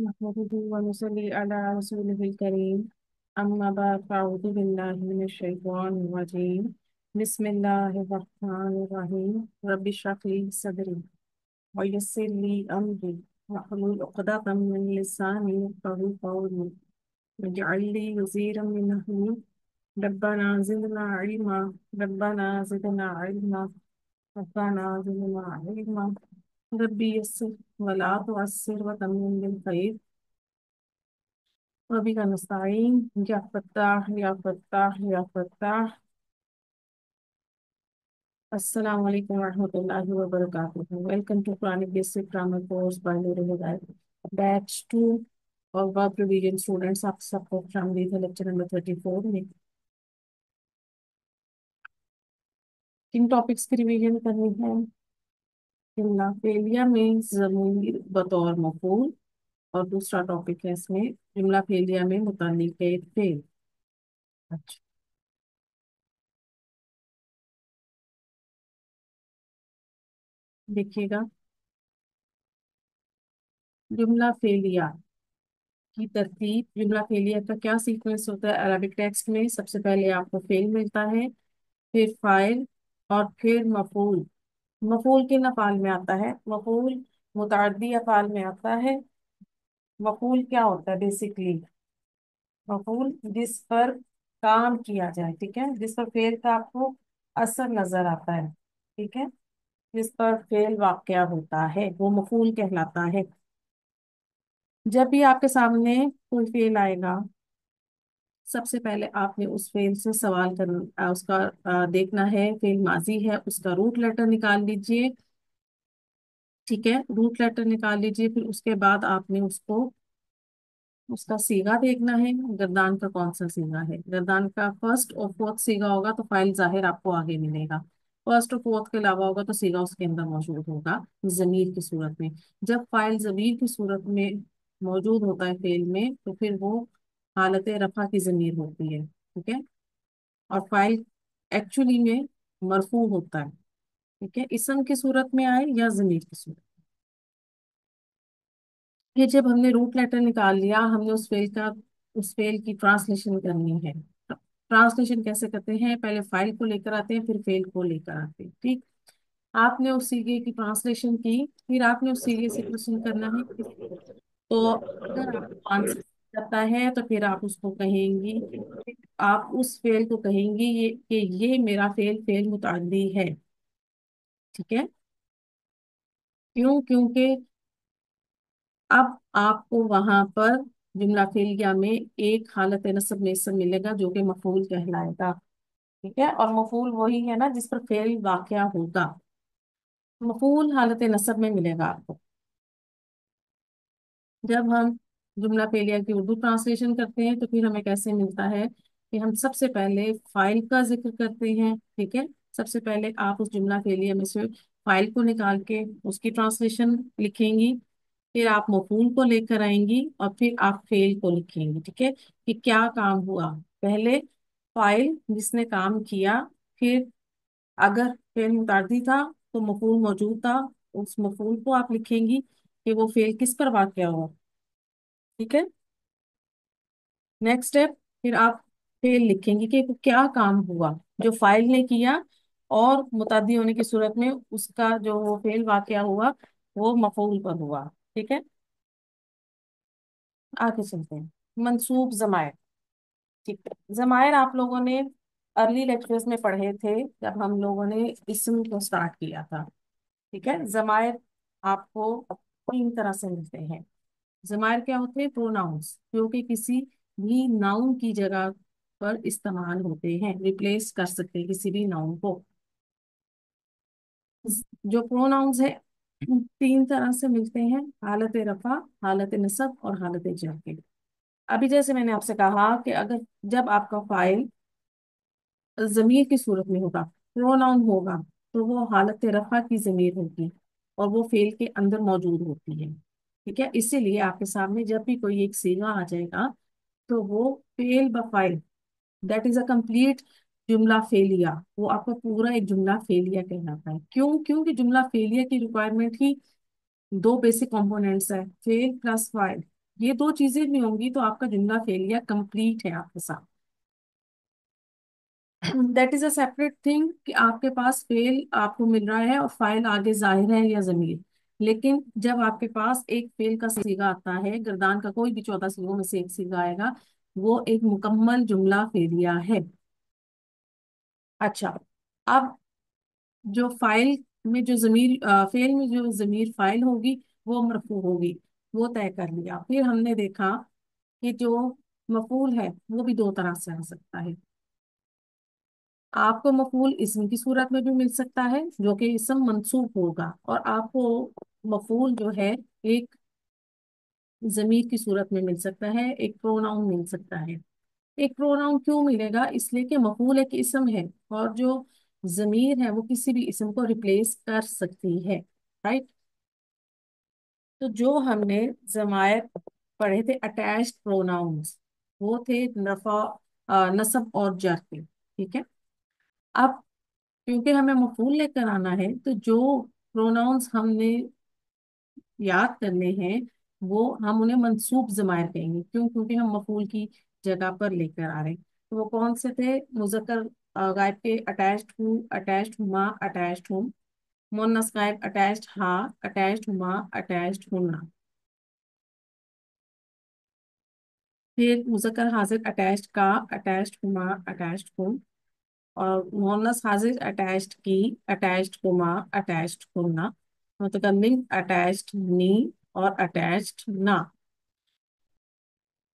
نحمده ونصلي على رسوله الكريم أما بعد فأعوذ بالله من الشيطان الرجيم بسم الله الرحمن الرحيم رب اشرح لي صدري ويسر لي أمري واحلل عقدة من لساني يفقهوا قولي واجعل لي وزيرا من أهلي ربنا زدنا علما ربنا زدنا علما ربنا زدنا علما ربي يسر ولا تعسر وتمم بالخير وبك نستعين يا فتاح يا فتاح يا فتاح السلام علیکم ورحمۃ اللہ وبرکاتہ. Welcome to Quranic basic grammar course by Noor Hidayat batch 2 اور ورب ریویژن اسٹوڈنٹس. آپ سب کو خوش آمدید ہے لیکچر نمبر 34 میں. کن ٹاپکس کی ریویژن کرنی ہے؟ جملہ فعلیہ میں ضمیر بطور مفعول، اور دوسرا ٹاپک ہے اس میں جملہ فعلیہ میں متعلق فعل. اچھا دیکھیے گا، جملہ فعلیہ کی ترتیب. جملہ فعلیہ کا کیا سیکوینس ہوتا ہے؟ عربک ٹیکسٹ میں سب سے پہلے آپ کو فعل ملتا ہے، پھر فاعل، اور پھر مفعول. مفعول کن افعال میں آتا ہے؟ مفعول متعدی افعال میں آتا ہے. مفعول کیا ہوتا ہے بیسکلی؟ مفعول جس پر کام کیا جائے، ٹھیک ہے، جس پر فعل کا آپ کو اثر نظر آتا ہے، ٹھیک ہے، جس پر فعل واقع ہوتا ہے وہ مفعول کہلاتا ہے. جب بھی آپ کے سامنے کوئی فعل آئے گا، سب سے پہلے آپ نے اس فعل سے سوال کرنا، اس کا دیکھنا ہے فعل ماضی ہے، اس کا روٹ لیٹر نکال لیجئے، ٹھیک ہے، روٹ لیٹر نکال لیجئے. پھر اس کے بعد آپ نے اس کا سیگا دیکھنا ہے، گردان کا کون سا سیگا ہے. گردان کا فرسٹ اور فورتھ سیگا ہوگا تو فاعل ظاہر آپ کو آگے ملے گا. فرسٹ اور فورتھ کے علاوہ ہوگا تو سیگا اس کے اندر موجود ہوگا ضمیر کی صورت میں. جب فاعل ضمیر کی صورت میں موجود ہوتا ہے فعل میں تو پھر وہ حالت رفع کی ضمیر ہوتی ہے، ٹھیک ہے، اور فاعل ایکچولی میں مرفوع ہوتا ہے، ٹھیک ہے، اسم کی صورت میں آئے یا ضمیر کی صورت. یہ جب ہم نے روٹ لیٹر نکال لیا، ہم نے اس فعل کی ٹرانسلیشن کرنی ہے. ٹرانسلیشن کیسے کرتے ہیں؟ پہلے فائل کو لے کر آتے ہیں، پھر فعل کو لے کر آتے ہیں، ٹھیک. آپ نے اس سیگے کی ٹرانسلیشن کی، پھر آپ نے اس سیگے سے کوشچن کرنا ہے تو اگر آپ کو آنسر کرتا ہے تو پھر آپ اس کو کہیں گی، آپ اس فعل کو کہیں گی کہ یہ میرا فعل متعدی ہے، ٹھیک ہے. کیونکہ اب آپ کو وہاں پر جملہ فعلیہ میں ایک حالت نصب میں اسم ملے گا جو کہ مفعول کہلائے گا، ٹھیک ہے، اور مفعول وہی ہے نا جس پر فعل واقع ہوگا. مفعول حالت نصب میں ملے گا آپ کو. جب ہم جملہ فعلیہ کی اردو ٹرانسلیشن کرتے ہیں تو پھر ہمیں کیسے ملتا ہے کہ ہم سب سے پہلے فاعل کا ذکر کرتے ہیں، ٹھیک ہے. سب سے پہلے آپ اس جملہ فعلیہ میں سے فاعل کو نکال کے اس کی ٹرانسلیشن لکھیں گی، پھر آپ مفعول کو لے کر آئیں گی، اور پھر آپ فعل کو لکھیں گی، ٹھیک ہے، کہ کیا کام ہوا. پہلے فاعل جس نے کام کیا، پھر اگر فعل متعدی تھا تو مفعول موجود تھا، اس مفعول کو آپ لکھیں گی کہ وہ فعل کس پر واقع ہوا، ٹھیک ہے. نیکسٹ اسٹیپ، پھر آپ فعل لکھیں گی کہ کیا کام ہوا جو فاعل نے کیا، اور متعدی ہونے کی صورت میں اس کا جو وہ فعل واقع ہوا وہ مفعول پر ہوا، ٹھیک ہے. آگے چلتے ہیں. منصوب ضمائر، ٹھیک ہے. ضمائر آپ لوگوں نے ارلی لیکچرز میں پڑھے تھے جب ہم لوگوں نے اسم کو سٹارٹ کیا تھا، ٹھیک ہے. ضمائر آپ کو 3 طرح سے ملتے ہیں. ضمائر کیا ہوتے ہیں؟ پروناؤنس، جو کہ کسی بھی ناؤن کی جگہ پر استعمال ہوتے ہیں، ریپلیس کر سکتے ہیں کسی بھی ناؤن کو. جو پروناؤنس ہے 3 طرح سے ملتے ہیں: حالت رفع، حالت نصب اور حالت جر کے. ابھی جیسے میں نے آپ سے کہا کہ اگر جب آپ کا فاعل ضمیر کی صورت میں ہوگا، پروناؤن ہوگا، تو وہ حالت رفع کی ضمیر ہوگی اور وہ فعل کے اندر موجود ہوتی ہے، ٹھیک ہے. اسی لیے آپ کے سامنے جب بھی کوئی ایک صیغہ آ جائے گا تو وہ فعل بفاعل، دیٹ از اے کمپلیٹ جملہ فعلیہ، وہ آپ کا پورا ایک جملہ فعلیہ کہلاتا ہے. کیونکہ جملہ فعلیہ کی ریکوائرمنٹ ہی 2 بیسک کمپوننٹس ہے: فعل پلس فاعل. یہ دو چیزیں بھی ہوں گی تو آپ کا جملہ فعلیہ کمپلیٹ ہے آپ کے ساتھ. That is a separate thing کہ آپ کے پاس فعل آپ کو مل رہا ہے اور فاعل آگے ظاہر ہے یا ضمیر. لیکن جب آپ کے پاس ایک فعل کا صیغہ آتا ہے، گردان کا کوئی بھی 14 صیغوں میں سے ایک صیغہ آئے گا، وہ ایک مکمل جملہ فعلیہ ہے. اچھا، اب جو فائل میں جو ضمیر فعل میں جو ضمیر فائل ہوگی وہ مرفوع ہوگی، وہ طے کر لیا. پھر ہم نے دیکھا کہ جو مفعول ہے وہ بھی دو طرح سے آ سکتا ہے. آپ کو مفعول اسم کی صورت میں بھی مل سکتا ہے جو کہ اسم منصوب ہوگا، اور آپ کو مفعول جو ہے ایک ضمیر کی صورت میں مل سکتا ہے، ایک پروناؤن مل سکتا ہے. ایک پروناؤن کیوں ملے گا؟ اس لیے کہ مفعول ایک اسم ہے اور جو ضمیر ہے وہ کسی بھی اسم کو ریپلیس کر سکتی ہے. رائٹ. تو جو ہم نے ضمائر پڑھے تھے اٹیچڈ پروناؤنس، وہ تھے نصب اور جر کے. ٹھیک ہے. اب کیونکہ ہمیں مفعول لے کر آنا ہے تو جو پروناؤنس ہم نے یاد کرنے ہیں وہ ہم انہیں منصوب ضمائر کہیں گے. کیوں؟ کیونکہ ہم مفعول کی جگہ پر لے کر آ رہے ہیں. تو وہ کون سے تھے؟ مذکر غائب کے اٹیچڈ ہوں، اٹیچڈ ہما، اٹیچڈ ہوں. مونس غائب اٹیچڈ ہا، اٹیچڈ ہما، اٹیچڈ ہننا. پھر مذکر حاضر اٹیچڈ کا، اٹیچڈ ہما، اٹیچڈ ہوں. اور مونس حاضر اٹیچڈ کی، اٹیچڈ ہما، اٹیچڈ ہننا. متکلم اٹیچڈ نی اور اٹیچڈ نا.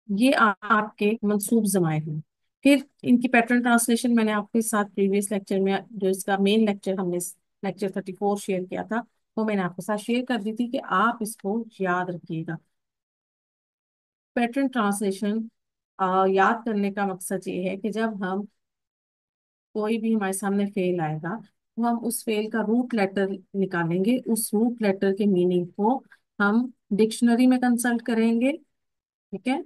یہ آپ کے منصوب ضمائر ہیں. پھر ان کی پیٹرن ٹرانسلیشن میں نے آپ کے ساتھ پریویس لیکچر میں، جو اس کا مین لیکچر ہم نے لیکچر 34 شیئر کیا تھا، وہ میں نے آپ کے ساتھ شیئر کر دی تھی کہ آپ اس کو یاد رکھیے گا. پیٹرن ٹرانسلیشن یاد کرنے کا مقصد یہ ہے کہ جب ہم کوئی بھی ہمارے سامنے فعل آئے گا تو ہم اس فعل کا روٹ لیٹر نکالیں گے. اس روٹ لیٹر کے میننگ کو ہم ڈکشنری میں کنسلٹ کریں گے. ٹھیک ہے.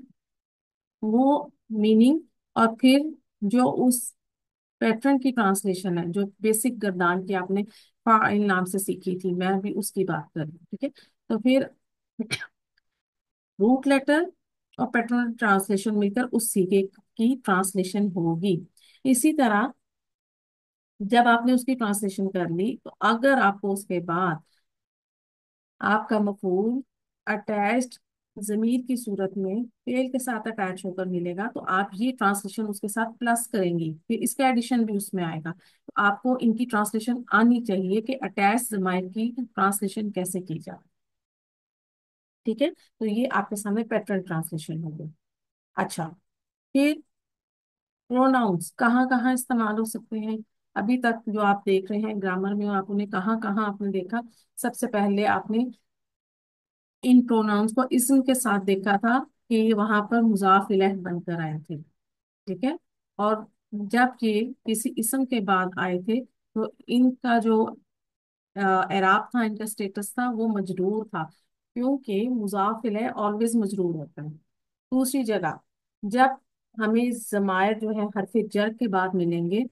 وہ میننگ اور پھر جو اس پیٹرن کی ٹرانسلیشن ہے، جو بیسک گردان کی آپ نے فاعل نام سے سیکھی تھی، میں بھی اس کی بات کر رہی ہوں. ٹھیک ہے. تو پھر روٹ لیٹر اور پیٹرن ٹرانسلیشن مل کر اس سیکھے کی ٹرانسلیشن ہوگی. اسی طرح جب آپ نے اس کی ٹرانسلیشن کر لی تو اگر آپ کو اس کے بعد آپ کا مفعول اٹیچڈ ضمیر کی صورت میں فعل کے ساتھ اٹیچ ہو کر ملے گا تو آپ یہ ٹرانسلیشن اس کے ساتھ پلس کریں گی، پھر اس کا ایڈیشن بھی اس میں آئے گا. تو آپ کو ان کی ٹرانسلیشن آنی چاہیے کہ اٹیچ ضمائر کی ٹرانسلیشن کیسے کی جائے. ٹھیک ہے. تو یہ آپ کے سامنے پیٹرن ٹرانسلیشن ہوگی. اچھا، پھر پروناؤنس کہاں کہاں استعمال ہو سکتے ہیں؟ ابھی تک جو آپ دیکھ رہے ہیں گرامر میں، آپ نے کہاں کہاں آپ نے دیکھا؟ سب سے پہلے آپ نے ان پروناؤنس کو اسم کے ساتھ دیکھا تھا کہ وہاں پر مضاف الیہ بن کر آئے تھے. ٹھیک ہے. اور جب یہ کسی اسم کے بعد آئے تھے تو ان کا جو اعراب تھا، ان کا اسٹیٹس تھا، وہ مجرور تھا، کیونکہ مضاف الیہ آلویز مجرور ہوتا ہے. دوسری جگہ جب ہمیں ضمائر جو ہے حرف جر کے بعد ملیں گے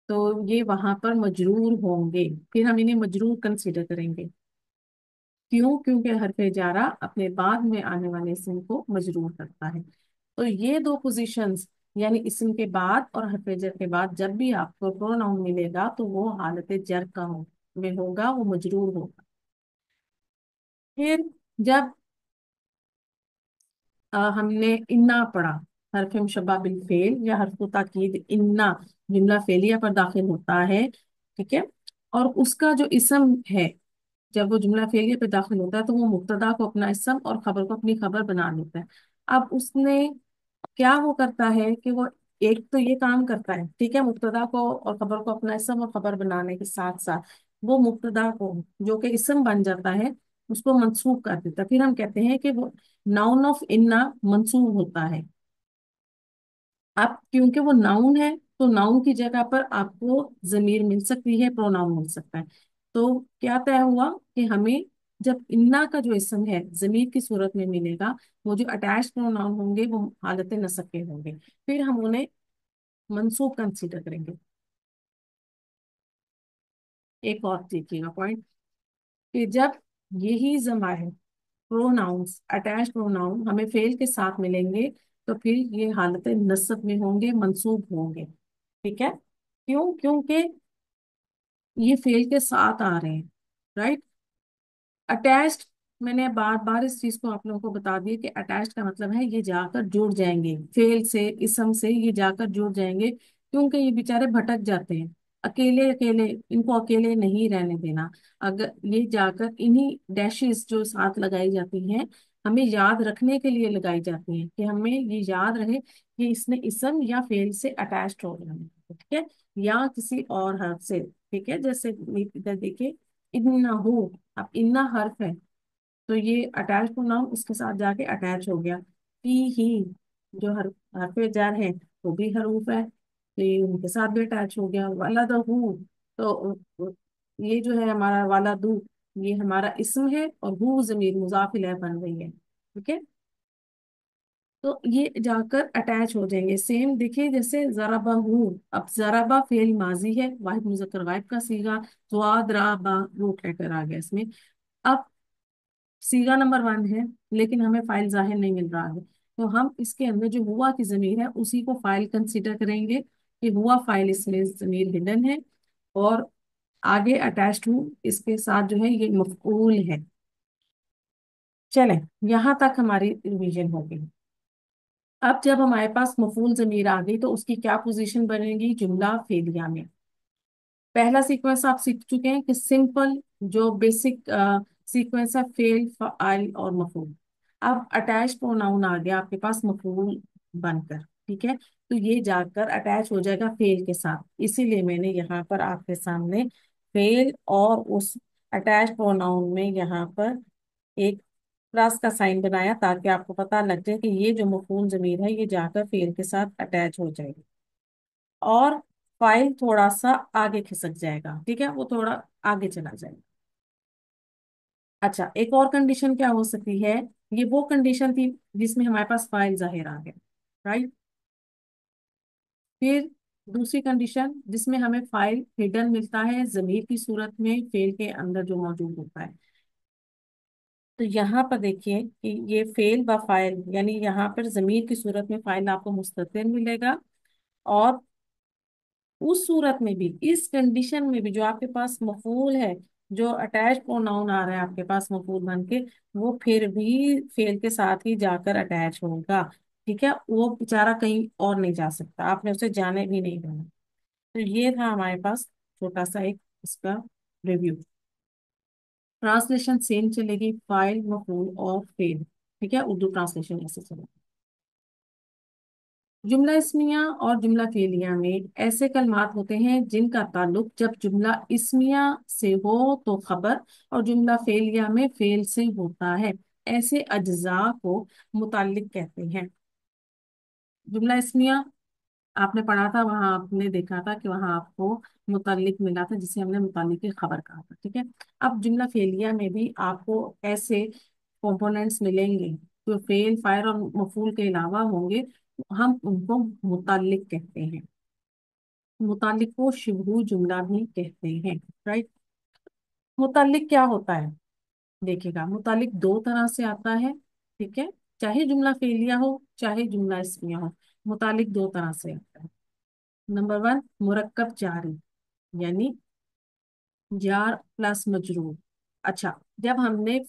تو یہ وہاں پر مجرور ہوں گے، پھر ہم انہیں مجرور کنسیڈر کریں گے. کیوں؟ کیونکہ حرف جارہ اپنے بعد میں آنے والے اسم کو مجرور کرتا ہے. تو یہ دو پوزیشنز، یعنی اسم کے بعد اور حرف جر کے بعد جب بھی آپ کو پروناؤن ملے گا تو وہ حالت جر کا میں ہوگا، وہ مجرور ہوگا. پھر جب ہم نے انا پڑھا، حرف مشبہ بالفعل یا حرف تاکید انا جملہ فعلیہ پر داخل ہوتا ہے. ٹھیک ہے. اور اس کا جو اسم ہے جب وہ جملہ فعلیہ پہ داخل ہوتا ہے تو وہ مبتدا کو اپنا اسم اور خبر کو اپنی خبر بنا لیتا ہے. اب اس نے کیا وہ کرتا ہے کہ وہ ایک تو یہ کام کرتا ہے، ٹھیک ہے، مبتدا کو اور خبر کو اپنا اسم اور خبر بنانے کے ساتھ ساتھ وہ مبتدا کو جو کہ اسم بن جاتا ہے اس کو منسوب کر دیتا ہے. پھر ہم کہتے ہیں کہ وہ ناؤن آف انا منسوب ہوتا ہے. اب کیونکہ وہ ناؤن ہے تو ناؤن کی جگہ پر آپ کو ضمیر مل سکتی ہے، پروناؤن مل سکتا ہے. تو کیا طے ہوا کہ ہمیں جب انا کا جو اسم ہے ضمیر کی صورت میں ملے گا، وہ جو اٹیچ پروناؤن ہوں گے وہ حالت نصب کے ہوں گے، پھر ہم انہیں منصوب کنسیڈر کریں گے. ایک اور دیکھیے گا پوائنٹ کہ جب یہی ضمائر प्रोनाउंस, अटैच प्रोनाउन हमें फेल के साथ मिलेंगे तो फिर ये हालत नस्ब में होंगे, मंसूब होंगे। ठीक है, क्यों? क्योंकि ये फेल के साथ आ रहे हैं, राइट। अटैच्ड, मैंने बार बार इस चीज को आप लोगों को बता दिया कि अटैच्ड का मतलब है ये जाकर जुड़ जाएंगे, फेल से, इसम से ये जाकर जुड़ जाएंगे, क्योंकि ये बेचारे भटक जाते हैं। अकेले अकेले इनको अकेले नहीं रहने देना। अगर ये जाकर इन्हीं डैशेस जो साथ लगाई जाती हैं, हमें याद रखने के लिए लगाई जाती हैं कि हमें ये याद रहे कि इसने इसम या फेल से अटैच्ड हो गया है, ठीक है, या किसी और हर्फ से। ठीक है, जैसे इधर देखिए, इन्नहु, अब इन्ना हर्फ है तो ये अटैच प्रोनाउन उसके साथ जाके अटैच हो गया। ही जो हरफे जार है वो भी हरूफ है तो ये उनके साथ भी अटैच हो गया। वलदहू, तो ये जो है हमारा वालदू, ये हमारा इस्म है और हु जमीर मुजाफ इलैह बन रही है। ठीक है, तो ये जाकर अटैच हो जाएंगे। सेम देखिए, जैसे जराबा हूँ, अब जराबा फेल माजी है, वाहिद मुजक्कर गायब का सीगा, तो राबा रूट लेकर आ गया इसमें। अब सीगा नंबर 1 है, लेकिन हमें फाइल जाहिर नहीं मिल रहा है, तो हम इसके अंदर जो हुआ की जमीर है उसी को फाइल कंसीडर करेंगे कि हुआ फाइल इसमें जमीर हिडन है, और आगे अटैच्ड हूँ इसके साथ जो है ये मफऊल है। चलें, यहाँ तक हमारी रिवीजन हो गई। अब जब हमारे पास मफूल जमीर आ गई तो उसकी क्या पोजीशन बनेगी जुमला फेलिया में? पहला सीक्वेंस आप सीख चुके हैं कि सिंपल जो बेसिक सीक्वेंस है, फेल, फाइल और मफूल। अब अटैच प्रोनाउन आ गया आपके पास मफूल बनकर, ठीक है, तो ये जाकर अटैच हो जाएगा फेल के साथ। इसीलिए मैंने यहाँ पर आपके सामने फेल और उस अटैच प्रोनाउन में यहाँ पर एक प्लस का साइन बनाया, ताकि आपको पता लग जाए कि ये जो मफूल जमीर है ये जाकर फेल के साथ अटैच हो जाएगी, और फाइल थोड़ा सा आगे खिसक जाएगा। ठीक है, वो थोड़ा आगे चला जाएगा। अच्छा, एक और कंडीशन क्या हो सकती है? ये वो कंडीशन थी जिसमें हमारे पास फाइल जाहिर आ गया, राइट। फिर दूसरी कंडीशन जिसमें हमें फाइल हिडन मिलता है जमीर की सूरत में, फेल के अंदर जो मौजूद होता है। तो यहाँ पर देखिए कि ये फेल व फाइल, यानी यहाँ पर जमीर की सूरत में फाइल आपको मुस्ततिर मिलेगा, और उस सूरत में भी, इस कंडीशन में भी, जो आपके पास मफूल है, जो अटैच प्रोनाउन आ रहा है आपके पास मफूल बन के, वो फिर भी फेल के साथ ही जाकर अटैच होगा। ठीक है, वो बेचारा कहीं और नहीं जा सकता, आपने उसे जाने भी नहीं देना। तो ये था हमारे पास छोटा सा एक इसका रिव्यू। ट्रांसलेशन सेम चलेगी, फाइल, मफूल और फेल। ठीक है, उर्दू ट्रांसलेशन ऐसे चलेगा। जुमला इस्मिया और जुमला फेलिया में ऐसे कलमात होते हैं जिनका ताल्लुक जब जुमला इस्मिया से हो तो खबर, और जुमला फेलिया में फेल से होता है। ऐसे अज्जा को मुताल्लिक कहते हैं। जुमला इस्मिया आपने पढ़ा था, वहां आपने देखा था कि वहां आपको मुताल्लिक मिला था जिसे हमने मुताल्लिक की खबर कहा था। ठीक है, अब जुमला फेलिया में भी आपको ऐसे कंपोनेंट्स मिलेंगे जो फेल, फायर और मफूल के अलावा होंगे, हम उनको मुताल्लिक कहते हैं। मुताल्लिक को शिबहू जुमला भी कहते हैं, राइट। मुताल्लिक क्या होता है? देखिएगा, मुताल्लिक दो तरह से आता है, ठीक है, चाहे जुमला फेलिया हो चाहे जुमला इस्मिया हो, मुताल्लिक दो तरह से आता है। नंबर 1, मुरक्कब जारी, यानी जार प्लस मजरूर। अच्छा, जब हमने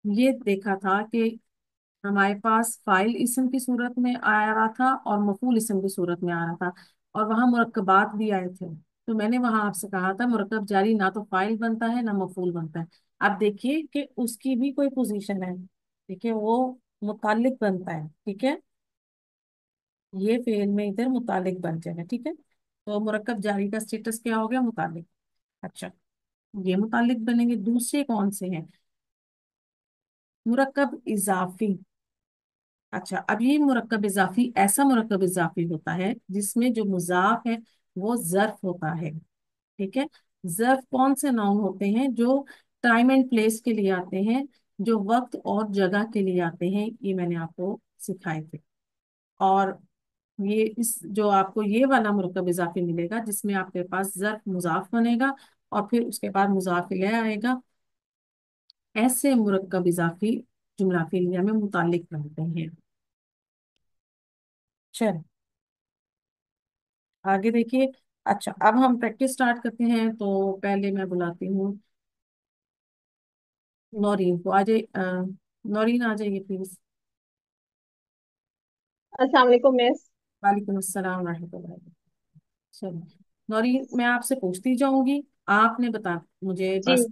ये देखा था कि हमारे पास फाइल इस्म की सूरत में आ रहा था और मफूल इस्म की सूरत में आ रहा था, और वहां मुरक्कबात भी आए थे, तो मैंने वहां आपसे कहा था मुरक्कब जारी ना तो फाइल बनता है ना मफूल बनता है। अब देखिए कि उसकी भी कोई पोजीशन है, देखिए वो मुतालिक बनता है। ठीक है, ये फेल में इधर मुतालिक बन जाएगा। ठीक है, तो मुरक्कब जारी का स्टेटस क्या हो गया? मुतालिक। अच्छा, ये मुतालिक बनेंगे। दूसरे कौन से हैं? मुरक्कब इजाफी। अच्छा, अब ये मुरक्कब इजाफी ऐसा मुरक्कब इजाफी होता है जिसमें जो मुजाफ है वो जर्फ होता है। ठीक है, जर्फ कौन से नाउन होते हैं? जो टाइम एंड प्लेस के लिए आते हैं, जो वक्त और जगह के लिए आते हैं, ये मैंने आपको सिखाए थे। और ये इस जो आपको ये वाला मुरक्कब इजाफी मिलेगा जिसमें आपके पास जर्फ मुजाफ बनेगा और फिर उसके बाद मुजाफ इलैह आएगा, ऐसे मुरक्कब इजाफी जुमला फेलिया में मुतालिक बनते हैं। चल आगे देखिए। अच्छा, अब हम प्रैक्टिस स्टार्ट करते हैं। तो पहले मैं बुलाती हूँ नौरीन को। आ जाइए, नौरीन आ जाइए प्लीज। अस्सलाम वालेकुम मिस। वालेकुम अस्सलाम रहमतुल्लाह। चलो नौरीन, मैं आपसे पूछती जाऊंगी, आपने बता मुझे जी। बस,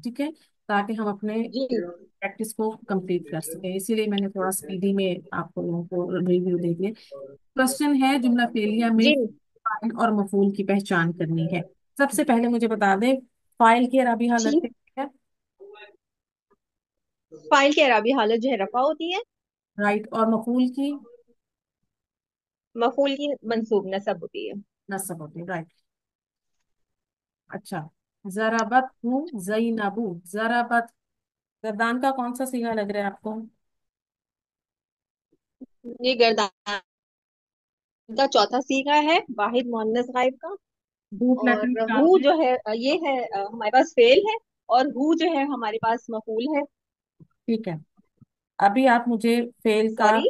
ठीक है, ताकि हम अपने जी। प्रैक्टिस को कंप्लीट कर सकें। इसीलिए मैंने थोड़ा स्पीडी में आपको लोगों को रिव्यू दे दिए। क्वेश्चन है, जुमला फेलिया में जी। फाइल और मफूल की पहचान करनी है। सबसे पहले मुझे बता दें, फाइल की अरबी हालत जी। क्या है? फाइल की अरबी हालत जो है रफा होती है। राइट। और मफूल की मफूल की मंसूब नसब होती है। नस्ब होती है। राइट। अच्छा, जराबत हूँ जैनबू, जराबत, गर्दान का कौन सा सीगा लग रहा है आपको? ये गर्दान का चौथा सीगा है, वाहिद मुअन्नस गायब का। रूट लेटर और निकाल हु दें। जो है ये है हमारे पास फेल है। और हु जो है हमारे पास मफूल है। ठीक है, अभी आप मुझे फेल का सॉरी।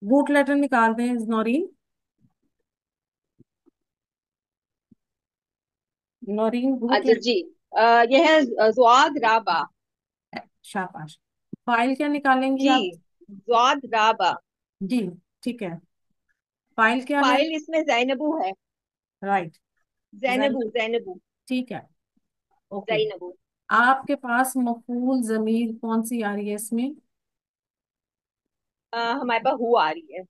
रूट लेटर निकाल दें नौरीन। नौरीन रूट अच्छा लेटर। जी। ये है ज़ुआद राबा। शाबाश। फाइल क्या निकालेंगी जी। आप? ज़ुआद राबा। जी, ठीक है। फाइल क्या है? फाइल इसमें जैनबू है। राइट। जैनबू जैनब। जैनबू। ठीक है। ओके। जैनबू। आपके पास मफूल जमीर कौन सी आ रही है इसमें? हमारे पास हु आ रही है।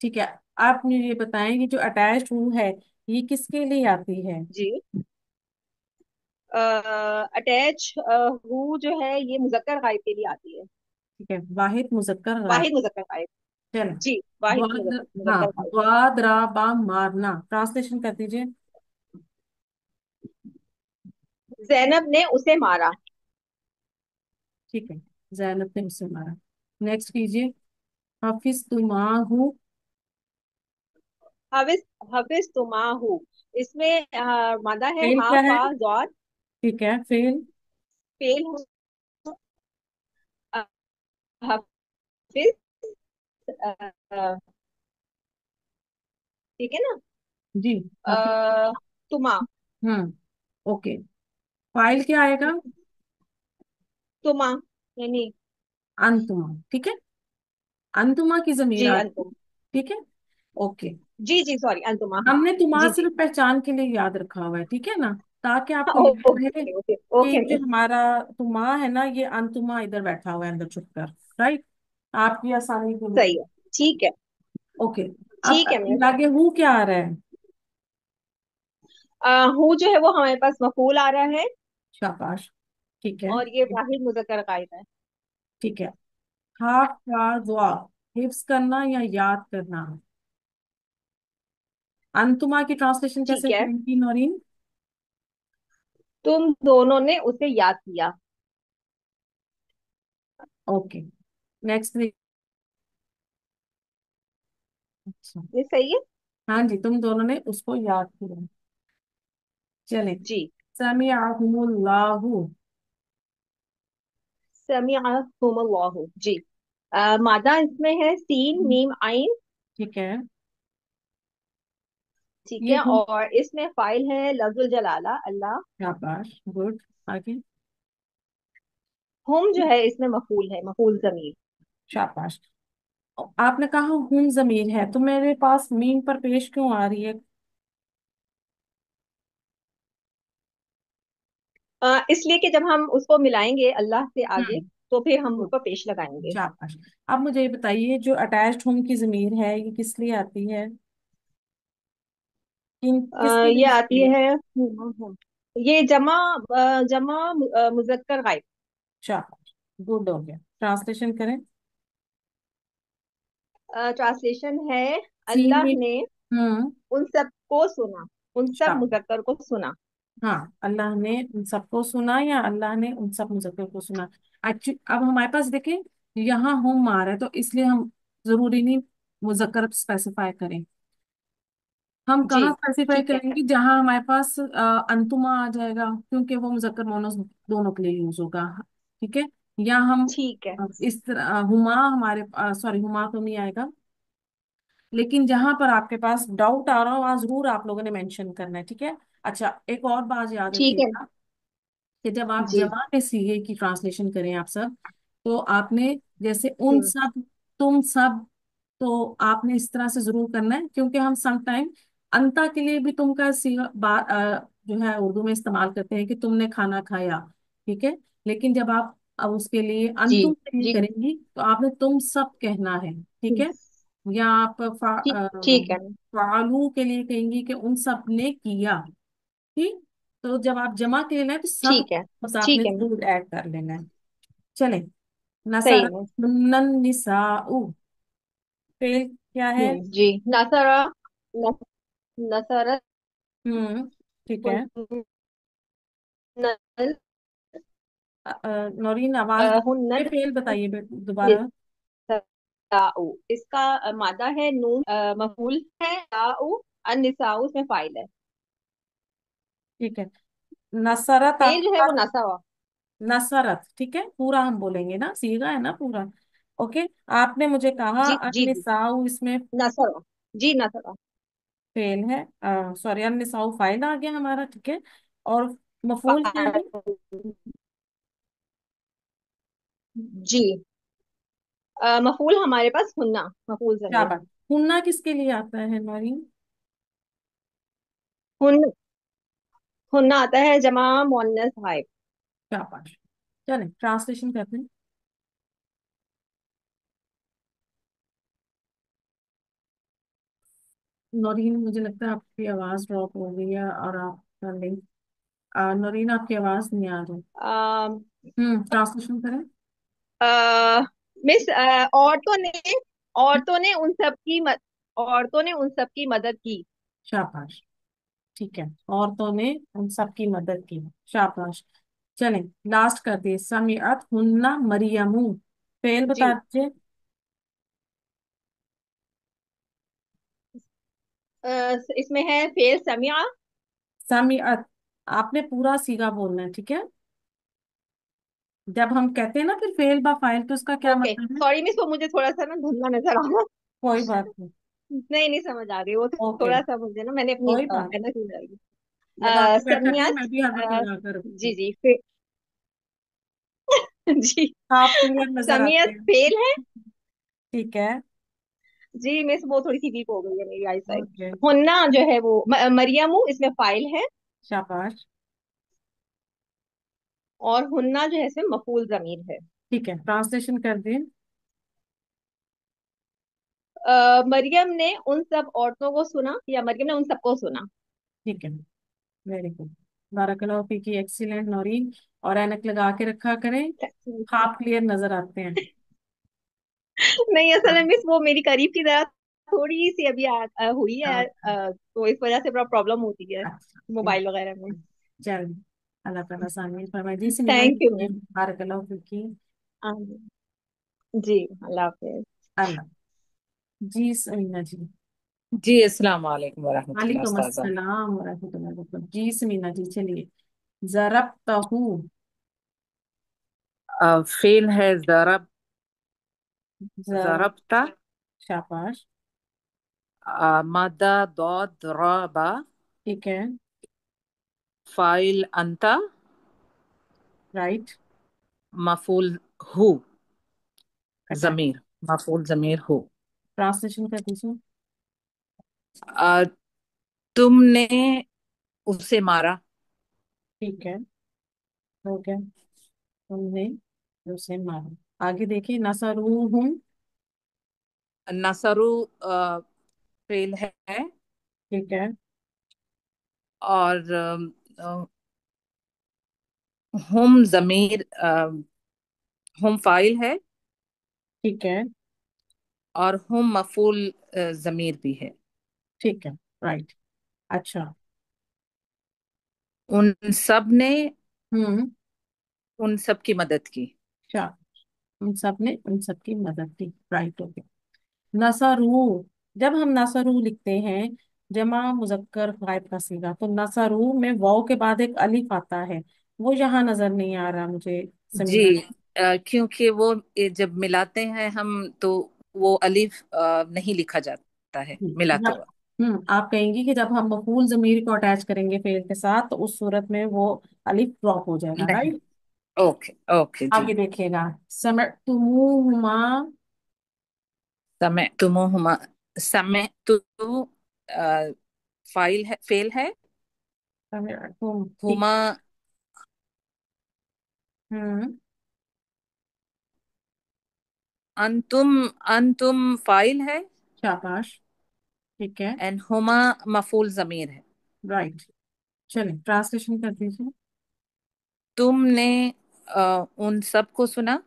ठीक है, आप मुझे ये बताएं कि जो अटैच्ड हु है, ये किसके लिए आती है? जी। अटैच हु जो है ये मुजक्कर गायब के लिए आती है। ठीक है, वाहिद मुजक्कर गायब। वाहिद मुजक्कर गायब। चलो, जी। वाहिद द्वाद, हाँ, मुजक्कर गायब। द्वाद रा बा मारना, ट्रांसलेशन कर दीजिए। जैनब ने उसे मारा। ठीक है, जैनब ने उसे मारा। नेक्स्ट कीजिए। हाफिज तुमाहू। हविस हविस तुमाहू। इसमें मादा है फेल हा क्या है? फा जॉद। ठीक है, फेल। फेल है। अ, हाफिज। ठीक है ना। जी, हाफिज। तुमा। ओके। फाइल क्या आएगा? तुमा यानी। अंतुमा। ठीक है, अंतुमा की जमीर जी आती है। अंतुम। ठीक है। ओके। जी जी सॉरी अंतुमा हाँ। हमने तुम्हारा जी जी। सिर्फ पहचान के लिए याद रखा हुआ है, ठीक है ना, ताकि आपको याद रहे ओके ओके कि ओके जो मिस। हमारा तुमा है ना, ये अंतुमा इधर बैठा हुआ है अंदर छुप कर। राइट। आपकी आसानी के सही लिए। है। ठीक है। ओके। अब ठीक है मिस। आगे हु क्या आ रहा है? हूँ जो है वो हमारे पास मफूल आ रहा है। शाबाश। ठीक है। और ये वाहिद मुजक्कर गायब है। ठीक है। हाफ का दुआ, हिफ्स करना या याद करना। अंतुमा की ट्रांसलेशन कैसे ठीक है। करेंगी नौरीन? तुम दोनों ने उसे याद किया। ओके। नेक्स्ट। अच्छा। ये सही है। हाँ जी, तुम दोनों ने उसको याद किया। चले। जी। समिअहुमुल्लाहु। समीअहुमुल्लाहु जी। मादा इसमें है सीन मीम आइन। ठीक है। ठीक ये है। हम। और इसमें फाइल है लफ्जुल जलाला अल्लाह। शाबाश, गुड। आगे। हुम जो है इसमें मफूल है, मफूल जमीर। शाबाश। आपने कहा हूं जमीर है, तो मेरे पास मीम पर पेश क्यों आ रही है? इसलिए कि जब हम उसको मिलाएंगे अल्लाह से आगे हम्म। तो फिर हम गुड। उसको पेश लगाएंगे। शाबाश। अब मुझे ये बताइए, जो अटैच्ड होम की जमीर है, ये किस लिए आती है? किन किसके लिए ये आती आती है? है ये जमा जमा मुजक्कर गायब। शाबाश, गुड हो गया। ट्रांसलेशन करें। ट्रांसलेशन है सीन अल्लाह में। ने हम्म। उन सब को सुना, उन सब मुजक्कर को सुना। हाँ, अल्लाह ने उन सबको सुना या अल्लाह ने उन सब मुजक्कर को सुना। एक्चुअली अब हमारे पास देखें, यहाँ हम आ रहा है, तो इसलिए हम जरूरी नहीं मुजक्कर स्पेसिफाई करें। हम जी। कहाँ स्पेसिफाई ठीक है। करेंगे? जहाँ हमारे पास अंतुमा आ जाएगा, क्योंकि वो मुजक्कर मोनस दोनों के लिए यूज होगा। ठीक है। या हम ठीक है। इस तरह हुमा हमारे, सॉरी हुमा तो नहीं आएगा, लेकिन जहां पर आपके पास डाउट आ रहा हो वहां जरूर आप लोगों ने मेंशन करना है, ठीक है। अच्छा, एक और बात याद ठीक है। रखिएगा कि जब आप जी। जमा में सीए की ट्रांसलेशन करें आप सब, तो आपने जैसे उन हम्म। सब, तुम सब, तो आपने इस तरह से जरूर करना है, क्योंकि हम सम टाइम अंता के लिए भी तुम का जो है उर्दू में इस्तेमाल करते हैं कि तुमने खाना खाया, ठीक है। लेकिन जब आप अब उसके लिए जी अंतुम के लिए जी। करेंगी तो आपने तुम सब कहना है, ठीक हम्म, है। या आप ठीक ठीक है। फालू के लिए कहेंगी कि उन सब ने किया, ठीक। तो जब आप जमा के लिए लेना है तो सब ठीक है। बस आपने ठीक है। जरूर ऐड कर लेना है। चले, सही नसर में। निसाउ, फेल क्या है? जी। नसरा। न, नसरत। हम्म, ठीक है। हुन्नल। नौरीन आवाज, ये हुन्नल फेल बताइए दोबारा। निसाउ। इसका मादा है नून, मफूल है ताउ। निसाउ इसमें फाइल है। ठीक है, नसरत फेल जो है आपका, वो नसा हुआ। नसरत, ठीक है, पूरा हम बोलेंगे ना, सीधा है ना पूरा। ओके, आपने मुझे कहा जी जी जी। निसाउ इसमें नसरा। जी नसरा। फेल है, सॉरी निसाउ फाइल आ गया हमारा, ठीक है। और मफूल क्या है? जी। मफूल हमारे पास हुन्ना, मफूल क्या जमीर। बात, हुन्ना किसके लिए आता है नौरीन? हुन हुन्ना आता है जमा मुअन्नस गायब। क्या बात, चलें ट्रांसलेशन करते हैं। नौरीन मुझे लगता है आपकी आवाज ड्रॉप हो गई है और आप कर लें। नौरीन आपकी आवाज नहीं आ रही। ट्रांसलेशन करें। मिस, औरतों ने उन सब की मदद की। शाबाश, ठीक है, औरतों ने उन सब की मदद की, शाबाश। चलें, लास्ट कर दिए, समीअत हुन्ना मरियमू, फेल बता जी। दीजिए। इसमें है फेल समिया। समीअत, आपने पूरा सीगा बोलना है, ठीक है। जब हम कहते हैं ना फिर फेल बा फाइल, तो उसका क्या ओके मतलब है? सॉरी मिस, वो मुझे थोड़ा सा ना धुंधला नजर आ रहा। कोई बात नहीं। नहीं नहीं समझ आ रही वो। ओके, थोड़ा सा मुझे ना, मैंने अपनी कोई बात, एनक लगाई। लगा के बैठा करें, समियत। मैं भी हर वक्त अ, लगा कर रखती जी हूँ। जी जी। आप क्लियर नजर आते समियत हैं। फेल है। ठीक है। जी मिस वो थोड़ी सी वीक हो गई है मेरी आई साइड। ओके, हुन्ना जो है वो मरियमू इसमें फाइल है। शाबाश, और हुन्ना जो है इसमें मफूल जमीर है। ठीक है, ट्रांसलेशन कर दें। मरियम ने उन सब औरतों को सुना, या मरियम ने उन सबको सुना। ठीक है, वेरी गुड, बाराकल्लाह फीकी, एक्सीलेंट नौरीन। और ऐनक लगा के रखा करें, आप क्लियर नजर आते हैं। नहीं असल में हाँ, मिस वो मेरी करीब की तरह थोड़ी सी अभी हुई है, ओके, तो इस वजह से बड़ा प्रॉब्लम होती है अच्छा, मोबाइल वगैरह में। चल, अल्लाह ताला सामने फरमाए जी, से मीना थैंक यू। जी, बाराकल्लाह फीकी। जी अल्लाह हाफिज। अल्लाह, जी समीना जी। जी अस्सलाम वालेकुम वरहमतुल्लाह वालेकुम उस्ताज़ा। अस्सलाम वरहमतुल्लाहि वबरकातुहू। जी समीना जी, चलिए, ज़रबतहू, फेल है ज़रब, ज़रब, ज़रबता। शाबाश, मदा दौद रबा, ठीक है, फाइल अंता, राइट, मफूल हु, करेक्ट, जमीर, मफूल जमीर हु। ट्रांसलेशन कर दीजिए। अ, तुमने उसे मारा। ठीक है, हो गया, तुमने उसे मारा। आगे देखिए, नसरूहुम, नसरु फेल है। ठीक है, और हम जमीर, हम फाइल है। ठीक है, और हम मफूल जमीर भी है। ठीक है, राइट, अच्छा, उन सब ने हम्म, उन सब की मदद की। अच्छा, उन सब ने उन सब की मदद की, राइट, ओके। नसरू, जब हम नसरू लिखते हैं जमा मुजक्कर गायब का सीगा, तो नसरू में वाव के बाद एक अलिफ आता है, वो यहाँ नजर नहीं आ रहा मुझे जी, समीना। کیونکہ وہ جب ملاتے ہیں ہم تو وہ الف نہیں لکھا جاتا ہے ملاتے وقت. آپ کہیں گی کہ جب ہم مفعول ضمیر کو اٹیچ کریں گے فعل کے ساتھ تو اس صورت میں وہ الف ڈراپ ہو جائے گا، نہیں. رائٹ. اوکے اوکے جی. آگے دیکھیے گا. سمعتموہما. سمعتموہما. سمعت فائل ہے، فعل ہے. سمعتم، ٹھیک. ہما. ہوں. انتم. انتم فائل ہے. شاباش. ٹھیک ہے. اینڈ ہما مفعول ضمیر ہے. رائٹ. چلیں ٹرانسلیشن کر دیجیے. تم نے ان سب کو سنا.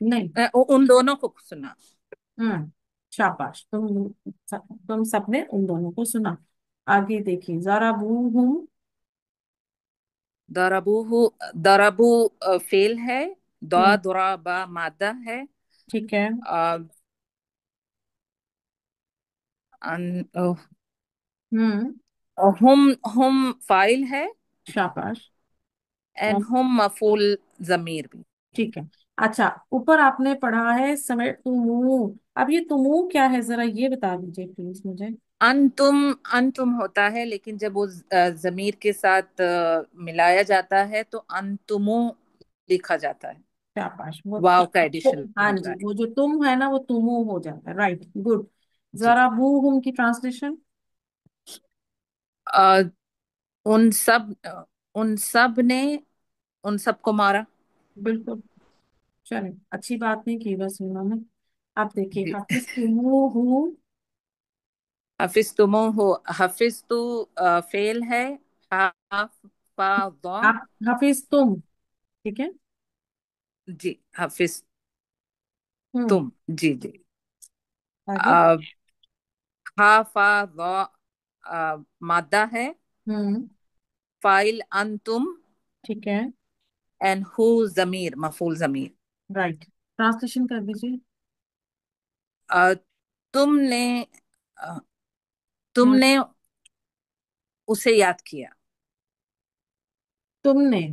نہیں. ان دونوں کو سنا. ہوں. شاباش. تم سب نے ان دونوں کو سنا. آگے دیکھیے. ضربوہم. ضربوہ. ضربو فعل ہے. ہوں. ضربا مادہ ہے. ٹھیک ہے. آ، ان- ہوں. ہم فائل ہے. شاباش. اینڈ ہم مفعول ضمیر بھی. ٹھیک ہے. اچھا اوپر آپ نے پڑھا ہے سمعتمو. اب یہ تمو کیا ہے ذرا یہ بتا دیجیے پلیز مجھے. انتم. انتم ہوتا ہے لیکن جب وہ ضمیر کے ساتھ ملایا جاتا ہے تو انتمو لکھا جاتا ہے. شاباش. وہ واو کا ایڈیشن ہاں ہوتا جی ہے. وہ جو تم ہے نا وہ تمو ہو جاتا ہے، رائٹ. گڈ. جی. ذرا بوہم کی ٹرانسلیشن. آ، ان سب. ان سب نے ان سب کو مارا. بالکل. چلیں اچھی بات نہیں کی بس انہوں نے. اب دیکھیے جی. حافظ تمو ہو. حفظ تمو ہو. حفظ تو فعل ہے. حافظ. آپ حافظ تم. ٹھیک ہے. جی. حفظ ہوں. تم. جی جی. آگے. حافظ مادہ ہے. ہوں. فائل انتم. ٹھیک ہے. اینڈ ہو ضمیر مفعول ضمیر. رائٹ. ٹرانسلیشن کر دیجیے. تم نے آ، تم ہوں. نے اسے یاد کیا. تم نے.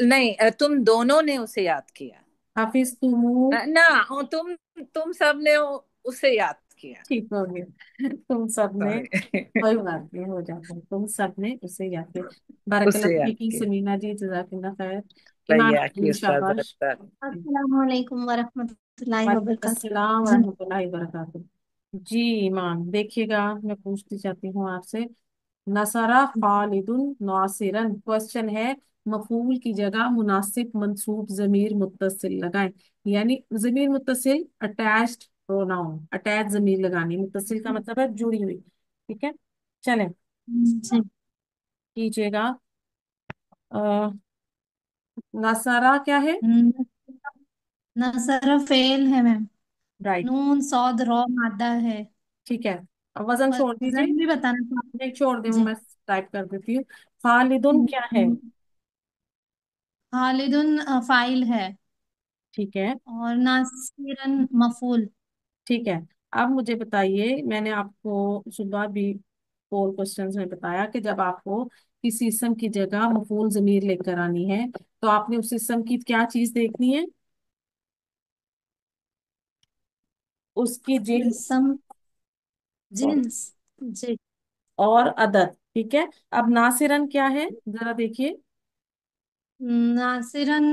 نہیں، تم دونوں نے اسے یاد کیا. حافظ تمو. نہ. تم سب نے اسے یاد کیا. ٹھیک ہو گیا. تم سب نے. سوری. کوئی بات نہیں ہو جاتا ہے. تم سب نے اسے یاد کیا. بارک اسے اللہ یاد فیکی کیا. سمینا جی جزاک اللہ خیر. ایمان بھیا کی جی استاد. شاباش. السلام علیکم ورحمۃ اللہ وعلیکم وبرکاتہ. السلام جی. ورحمۃ اللہ وبرکاتہ. جی ایمان دیکھیے گا میں پوچھتی چاہتی ہوں آپ سے. نصرہ خالد ناصرن کوشچن ہے. مفعول کی جگہ مناسب منصوب ضمیر متصل لگائیں. یعنی ضمیر متصل اٹیچڈ پروناؤن اٹیچ ضمیر لگانی. متصل کا مطلب ہے جڑی ہوئی. ٹھیک ہے. چلیں جی. کیجیے گا. نصرہ کیا ہے؟ نصر فعل ہے میم. رائٹ. نون صاد را مادہ ہے. ٹھیک ہے. اب وزن چھوڑ دیجیے. وزن بھی بتانا تھا. نہیں چھوڑ دیں وہ جی. میں ٹائپ کر دیتی ہوں. خالدن کیا ہے؟ خالد فاعل ہے. ٹھیک ہے. اور ناصرن مفعول. ٹھیک ہے. اب مجھے بتائیے میں نے آپ کو صبح بھی فور کوشچنز میں بتایا کہ جب آپ کو کسی اسم کی جگہ مفعول ضمیر لے کر آنی ہے تو آپ نے اس اسم کی کیا چیز دیکھنی ہے؟ اس کی جنس اسم جنس. جی. اور عدد. ٹھیک ہے. اب ناصرن کیا ہے ذرا دیکھیے. ناصرن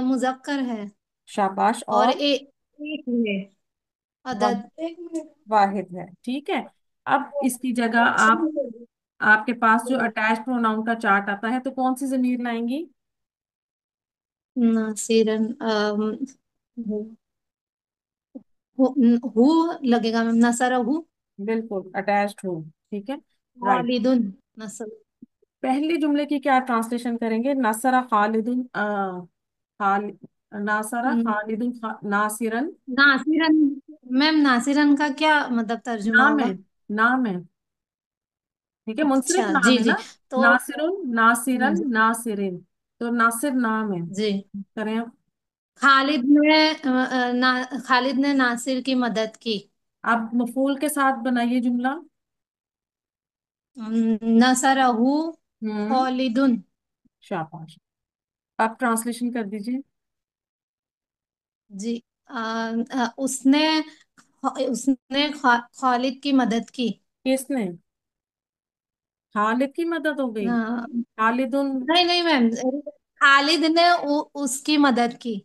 مذکر ہے. شاباش. اور اور ایک ہے عدد. ایک منٹ. واحد ہے. ٹھیک ہے. اب اس کی جگہ آپ کے پاس جو اٹیچ پروناؤن کا چارٹ آتا ہے تو کون سی ضمیر لائیں گی؟ ناصرن ہو لگے گا میم. نصر ہو. بالکل اٹیچڈ ہو. ٹھیک ہے. رائٹ. خالد نصر. پہلی جملے کی کیا ٹرانسلیشن کریں گے؟ نصر خالد خال ناصر خالد ناصرن. ناصرن میم ناصرن کا کیا مطلب ترجمہ نام ہوگا؟ ہے. نام ہے. ٹھیک ہے. منصرف اچھا نام جی ہے جی. نا. تو ناصرن ناصرن جی. ناصرن. تو ناصر نام ہے. جی. کریں اب. خالد نے ناصر کی مدد کی. اب مفعول کے ساتھ بنائیے جملہ. نصرہ ہوں. خالد. شاباش. आप ट्रांसलेशन कर दीजिए। जी। उसने उसने खालिद की मदद की। किसने? खालिद की मदद हो गई? नहीं खालिदुन। नहीं मैम, खालिद ने उसकी मदद की।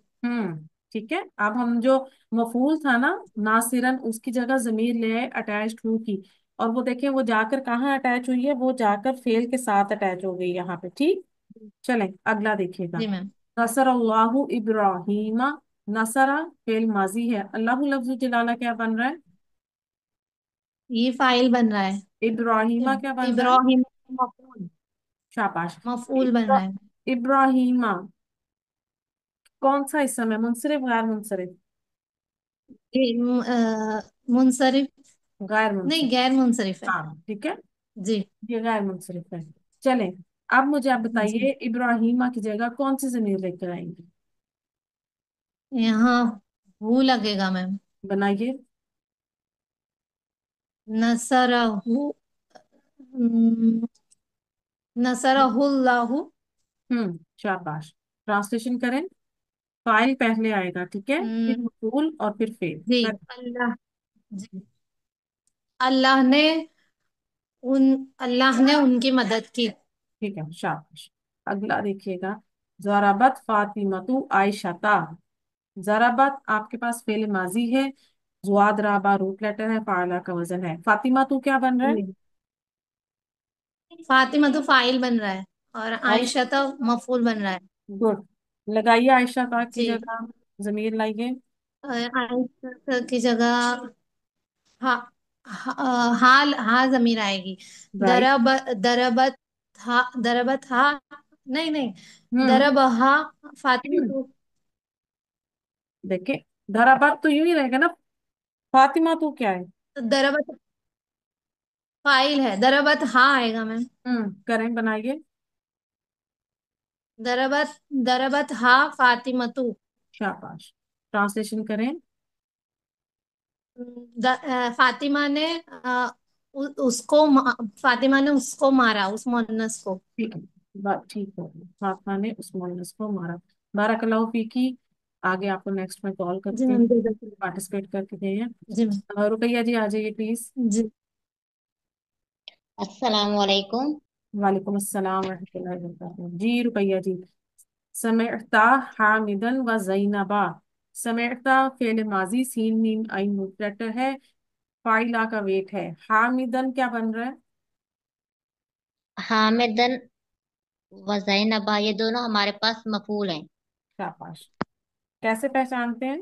ठीक है। अब हम जो मफूल था ना, नासिरन, उसकी जगह जमीर ले आए अटैच्ड हु की। और वो देखें, वो जाकर कहाँ अटैच हुई है, वो जाकर फेल के साथ अटैच हो गई यहाँ पे। ठीक। चलें अगला देखिएगा। जी मैम। नसर अल्लाहु इब्राहिमा। नसरा फेल माजी है, अल्लाह लफ्ज जलाला क्या बन रहा है? ये फाइल बन रहा है। इब्राहिमा क्या बन रहा है? इब्राहिम मफूल। शाबाश। मफूल बन रहा है। इब्राहिमा कौन सा इसम है, मुनसरिफ गैर मुनसरिफ? मुनसरिफ। गैर नहीं, मुनसरिफ। गैर मुनसरिफ है। हाँ ठीक है। जी। ये गैर मुनसरिफ है। चलें, अब मुझे आप जी। बताइए इब्राहिमा की जगह कौन सी जमीर लेकर आएंगे? यहाँ हु लगेगा मैम। बनाइए। नसरहु। हम्म, नसरहुल्लाहु। शाबाश। ट्रांसलेशन करें। फाइल पहले आएगा, ठीक है, फिर हम्म, मफूल और फिर फेल जी। कर। अल्लाह। जी। अल्लाह ने अल्लाह ने उनकी मदद की। ठीक है, शाबाश। अगला देखिएगा। जराबत फातिमतु आयशता। जराबत आपके पास फेल माजी है। जुआद राबा रूट लेटर है, फाला का वजन है। फातिमा तू क्या बन रहा है? जी। फातिमा तो फाइल बन रहा है, और फाइल। आयशा तो मफूल बन रहा है। गुड। लगाइए आयशा का की जी। जगह जमीर लाइए। और आयशा की जगह हा हाल हा जमीर आएगी। राइट। दरब दरबत दरबत हा। नहीं नहीं। हम्म। दरब हा फातिमा तो। देखे, धराबाद तो यूं ही रहेगा ना। फातिमा तू क्या है? दरबत फाइल है, दरबत हा आएगा मैम। करें, बनाइए। दरबत दरबत हा फातिमतु। शाबाश। ट्रांसलेशन करें। फातिमा ने फातिमा ने उसको मारा, उस मुअन्नस को। ठीक है, बात ठीक हो गई। फातिमा ने उस मोहल्ले को मारा। बारकल्लाहु फीकी। आगे आपको नेक्स्ट में कॉल जी करते मैम, हैं। दे दो। पार्टिसिपेट करके गए हैं। जी मैम। रुकैया जी आ जाइए प्लीज। जी। अस्सलाम वालेकुम। वालेकुम अस्सलाम रहमतुल्लाहि व बरकातहू। जी रुकैया जी। समिअता हामिदन व जैनबा। समिअता फेल माजी, सीन मीम आइन मुतलटर है। फाइला का वेट है। हामिदन क्या बन रहा है? हामिदन व ज़ैनबा ये दोनों हमारे पास मफूल हैं। शाबाश। कैसे पहचानते हैं?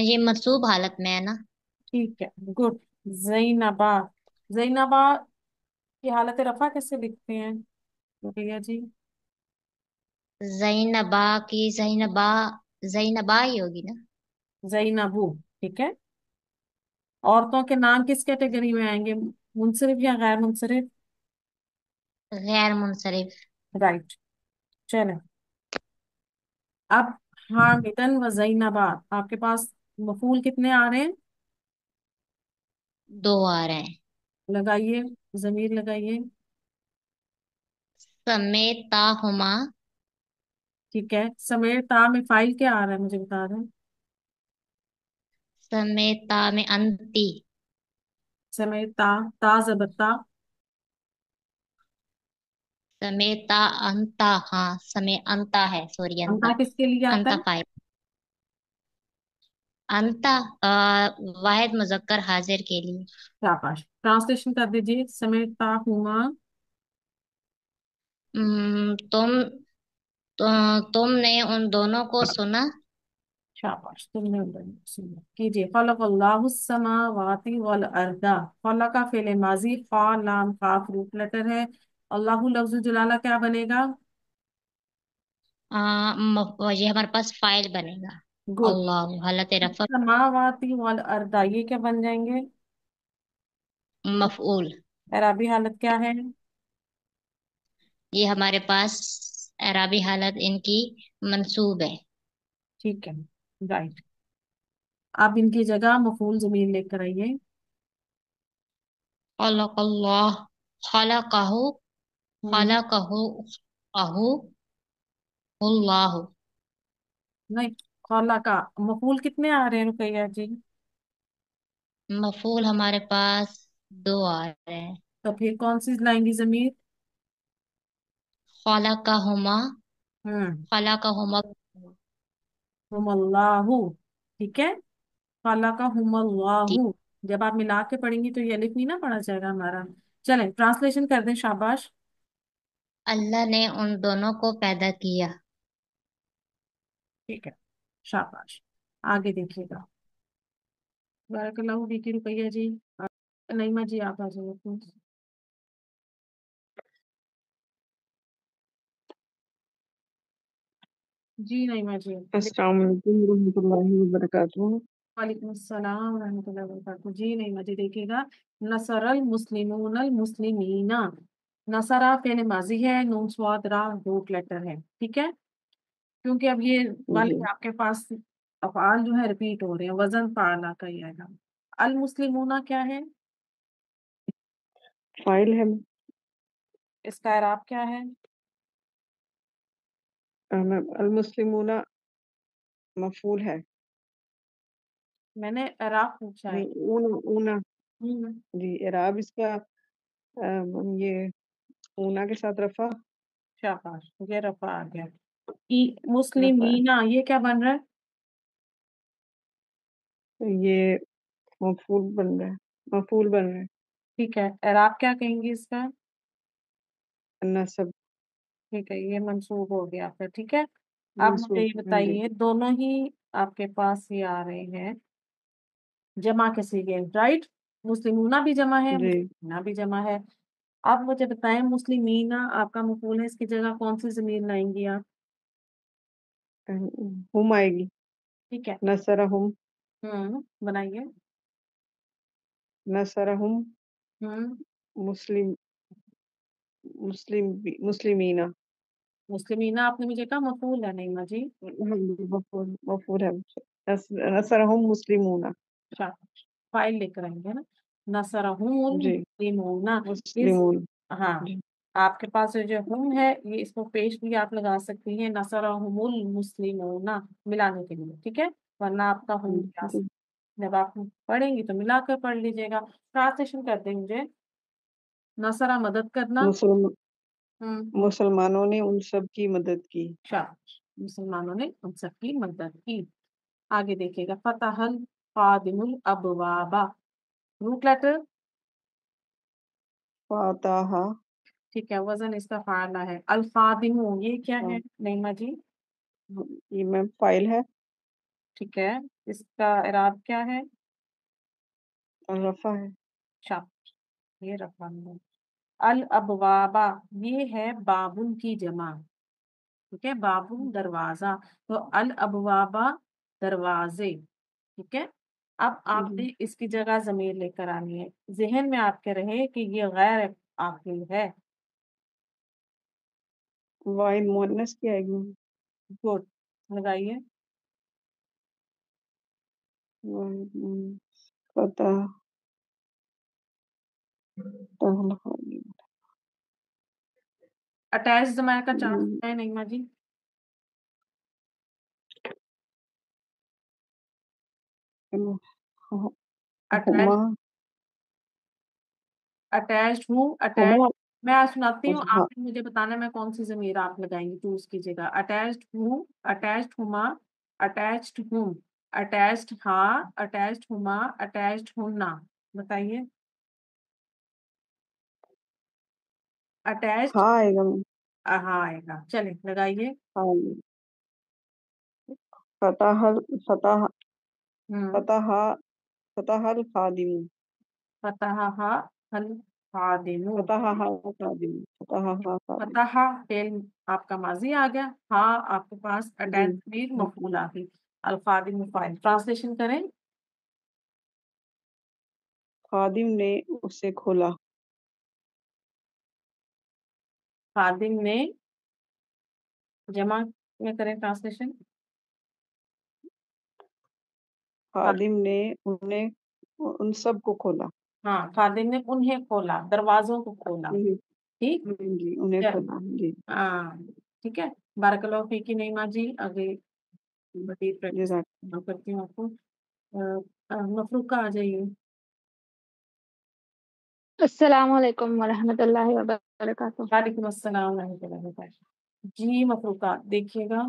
ये मरसूब हालत में है ना। ठीक है, गुड। जैनबा। जैनबा की हालत रफा कैसे लिखते हैं रुकैया जी? ज़ैनबा की ज़ैनबा ज़ैनबा ही होगी ना। जैनबू। ठीक है। औरतों के नाम किस कैटेगरी में आएंगे, मुनसरिफ या गैर मुनसरिफ? गैर मुनसरिफ। राइट। चलो, अब हामिदन व जैनबा आपके पास मफूल कितने आ रहे हैं? दो आ रहे हैं। लगाइए, जमीर लगाइए। समेता हुमा। ठीक है, समेत ता में फाइल क्या आ रहा है मुझे बता दें। समेता में अंती। समेत ता। ता जबता। समेता अंता, हाँ समय अंता है, सॉरी अंता अंता। किसके लिए आता अंता है? फाइल। अंता वाहिद मुजक्कर हाजिर के लिए। शाबाश। ट्रांसलेशन कर दीजिए। समेत ता हुमा। तुम तुमने उन दोनों को सुना। शाबाश, तुमने सुना कीजिए। खलक़ल्लाहु समावाति वल अर्दा। खला का फेले माजी, खा लाम काफ रूट लेटर है। अल्लाहु लफ्ज़ जलाला क्या बनेगा? ये हमारे पास फाइल बनेगा। गुड। अल्लाह हालत रफा। समावाति वल अर्दा ये क्या बन जाएंगे? मफऊल। एराबी हालत क्या है? ये हमारे पास एराबी हालत इनकी मंसूब है। ठीक है, राइट। आप इनकी जगह मफूल जमीर लेकर आइए। खलक़ल्लाह। खलक़हु। हम्म। खलक़हु अहु अल्लाह। नहीं, खौला का मफूल कितने आ रहे हैं रुकैया जी? मफूल हमारे पास दो आ रहे हैं। तो फिर कौन सी लाएंगी जमीर? खला का हुमा। हम्म, खला का हुमा। हुमल्लाहु। ठीक है, खौला का ठीक। हुमल्लाहु। जब आप मिला के पढ़ेंगी तो ये अलिफ नहीं ना पढ़ा जाएगा हमारा। चलें ट्रांसलेशन कर दें, शाबाश। अल्लाह ने उन दोनों को पैदा किया। ठीक है, शाबाश। आगे देखिएगा। बारकल्लाहु फीकी रुकैया जी। नईमा जी आप आ जाइए प्लीज। जी नईमा जी। अस्सलाम वालेकुम रहमतुल्लाहि व बरकातुहू। वालेकुम अस्सलाम रहमतुल्लाहि व बरकातुहू। जी नईमा जी देखिएगा। नसरल मुस्लिमूनल मुस्लिमीना। नसरा फेल माजी है, नून स्वाद रा रूट लेटर है। ठीक है, क्योंकि अब ये जी, वाले आपके पास अफ़आल जो है रिपीट हो रहे हैं, वजन फाला का ही आएगा। अल मुस्लिमूना क्या है? फाइल है। इसका इराब क्या है? अल मुस्लिमूना मफूल है। मैंने इराब पूछा है। नहीं, ऊना ऊना। हम्म, जी, इराब इसका ये ऊना के साथ रफा। शाबाश, ये रफा आ गया। रफा है। मुस्लिमीना ये क्या बन रहा है? तो ये मफूल बन रहा है। मफूल बन रहा है। ठीक है, एराब क्या कहेंगे इसका? नसब ठीक है, ये मंसूब हो गया फिर। ठीक है, अब मुझे मंसूब। ये हाँ जी। बताइए, दोनों ही आपके पास ये आ रहे हैं जमा के सीगे, राइट? मुस्लिमूना भी जमा है, जी, मुस्लिमीना भी जमा है। अब मुझे बताएं, मुस्लिमीना आपका मफूल है, इसकी जगह कौन सी जमीर लाएंगी आप? हम आएगी। ठीक है। नसरहुम। बनाइए। नसरहुम हम्म, मुस्लिम मुस्लिमीना। मुस्लिमीना आपने मुझे कहा मफूल है, नहीं जी। हाँ जी, मफूल मफूल है। नसरहुम मुस्लिमूना। अच्छा, फाइल लेकर आएंगे ना। नसरहुमुल जी, मुस्लिमूना। इस मुस्लिमून। हाँ, जी, आपके पास जो हुम है, ये इसको पेश भी आप लगा सकती हैं, नसरहुमुल मुस्लिमूना, मिलाने के लिए। ठीक है, वरना आपका हुम क्लास जी। जब आप पढ़ेंगी तो मिलाकर पढ़ लीजिएगा। ट्रांसलेशन कर दें मुझे। नसरा मदद करना। मुसलमान हम्म, मुसलमानों ने उन सब की मदद की। शाबाश, मुसलमानों ने उन सबकी मदद की। आगे देखिएगा, फतहल खादिमुल अबवाबा। Root letter. फाताहा। ठीक है, वजन इसका फाला है। अल खादिमु ये क्या है नईमा जी? ये मैम फाइल है। ठीक है, इसका इराब क्या है? और रफा है। शाबाश, ये रखा हमने। अल अबवाबा ये है बाबुन की जमा। ठीक है, बाबुन दरवाजा, तो अल अबवाबा दरवाजे। ठीक है, अब जी, आपने इसकी जगह जमीर लेकर आनी है। जहन में आपके रहे कि ये गैर आकिल है। वाइड मुअन्नस की आएगी। गुड, लगाइए। वाइड फता तहल अटैच जमाए का चांस है नईमा जी? हुमा। अटैच, अटैच्ड हूँ, अटैच। हुमा। मैं आज सुनाती हूँ, हाँ। आपने मुझे बताना मैं कौन सी जमीर आप लगाएंगी चूज कीजिएगा। अटैच्ड हूँ, अटैच्ड हुमा, अटैच्ड हूँ, अटैच्ड हाँ, अटैच्ड हुमा, अटैच्ड हुन्ना। बताइए। अटैच्ड हाँ आएगा मैम। हाँ आएगा, चले लगाइए। हाँ। फताहल फताह हम्म, फताहा फताहल खादिम। फतहा हल खादिमु। फताहा खादिम। फताहा खादिम। फतहा फेल आपका माजी आ गया, हाँ आपके पास जी, अटैच फिर मफूल आ गई। अल खादिमु फाइल। ट्रांसलेशन करें। खादिम ने उसे खोला। खादिम ने जमा में करें ट्रांसलेशन। खादिम ने उन्हें उन सब को खोला। हाँ, खादिम ने उन्हें खोला, दरवाजों को खोला। जी, ٹھیک جی انہیں چل سنا جی ہاں ٹھیک ہے. بارک اللہ فیکی نعمہ جی. آگے بڑی پریکٹس جزاک کرتی ہوں آپ کو. مفروقہ آ جائیے. السلام علیکم ورحمۃ اللہ وبرکاتہ. وعلیکم السلام ورحمۃ اللہ وبرکاتہ. جی مفروقہ دیکھیے گا.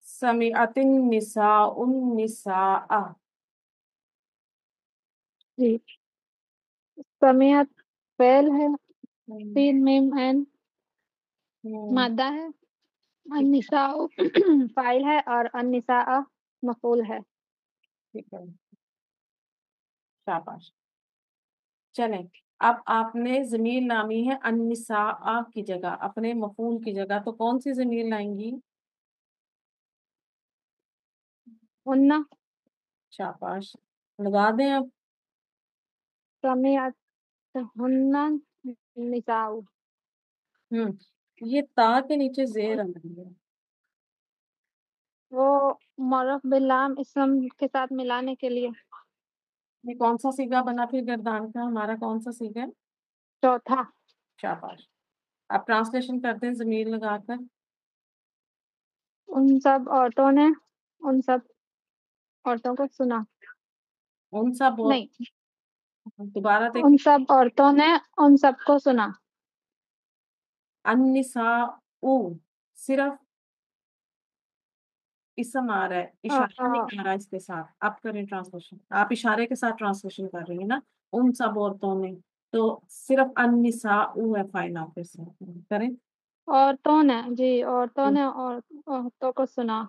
سمعت النساء النساء. جی سمیعت فعل ہے، تین میم این مادہ ہے، النساء فاعل ہے اور النساء مفعول ہے. ٹھیک ہے شاباش. چلیں اب آپ نے ضمیر نامی ہے النساء کی جگہ، اپنے مفعول کی جگہ، تو کون سی ضمیر لائیں گی؟ ہن شاباش. لگا دیں اب. سمیعت ہن نساء. یہ تا کے نیچے زیر آ رہی ہے. وہ معرف باللام اسم کے ساتھ ملانے کے لیے. یہ کون سا سیگا بنا پھر گردان کا؟ ہمارا کون سا سیگا ہے؟ چوتھا. شاباش. آپ ٹرانسلیشن کرتے ہیں ضمیر لگا کر. ان سب عورتوں نے ان سب عورتوں کو سنا. ان سب نہیں، دوبارہ ان دیکھیں. سب عورتوں نے ان سب کو سنا. النساء صرف اسم آ رہا ہے، اشارہ نہیں آ رہا اس کے ساتھ. آپ کریں ٹرانسلیشن. آپ اشارے کے ساتھ ٹرانسلیشن کر رہی ہیں نا. ان سب عورتوں نے، تو صرف النساء ہے فائن. آپ کے ساتھ کریں. عورتوں نے، جی عورتوں نے عورتوں کو سنا.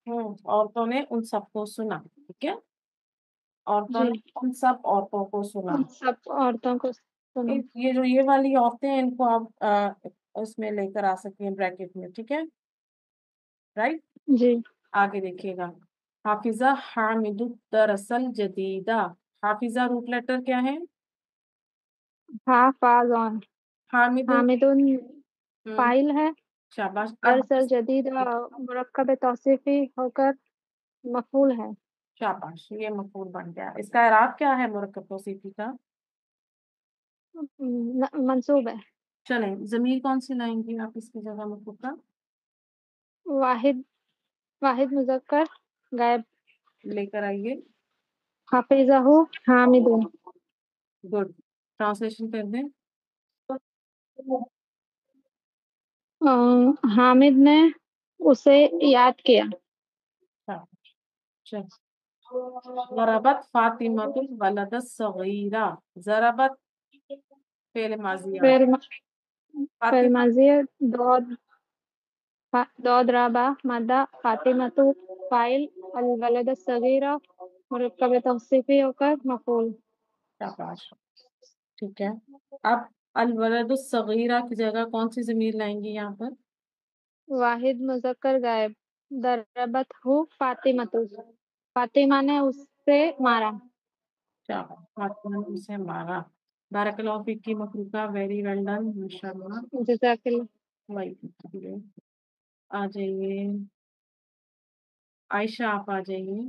عورتوں نے ان سب کو سنا. ٹھیک ہے. عورتوں جی نے ان سب عورتوں کو سنا. ان سب عورتوں کو سنا. یہ جو یہ والی عورتیں ہیں ان کو آپ اس میں لے کر آ سکتی ہیں بریکٹ میں. ٹھیک ہے رائٹ. جی آگے دیکھیے گا. حافظہ حامد الدرس الجدیدہ. حافظہ روٹ لیٹر کیا ہے؟ حافظون. حامد حامد فاعل ہے، شاباش. اب درس الجدید مرکب توصیفی ہو کر مفعول ہے. شاباش یہ مفعول بن گیا. اس کا اعراب کیا ہے مرکب توصیفی کا؟ منصوب ہے. چلیں ضمیر کون سی لائیں گی آپ اس کی جگہ مفعول کا؟ واحد واحد مذکر غائب. لے کر آئیے. حافظہ حامد. گڈ. ٹرانسلیشن کر دیں. حامد نے اسے یاد کیا. ضربت فاطمۃ الولد الصغیرہ. ضربت فعل ماضی ہے. فعل فاطمہ ماضی ہے، دود رابع مادہ، فاطمۃ فاعل، الولد الصغیرہ مرکب توصیفی ہو کر مفعول. شاباش. ٹھیک ہے. اب الولد الصغیرہ کی جگہ کون سی ضمیر لائیں گی یہاں پر؟ واحد مذکر غائب. ضربت فاطمۃ. فاطمہ نے اسے مارا. شاباش. فاطمہ نے اسے مارا. بارک اللہ فیک کی مفروقہ. Very well done. ماشاء اللہ. جزاک اللہ. آ جائیے عائشہ. آپ آ جائیے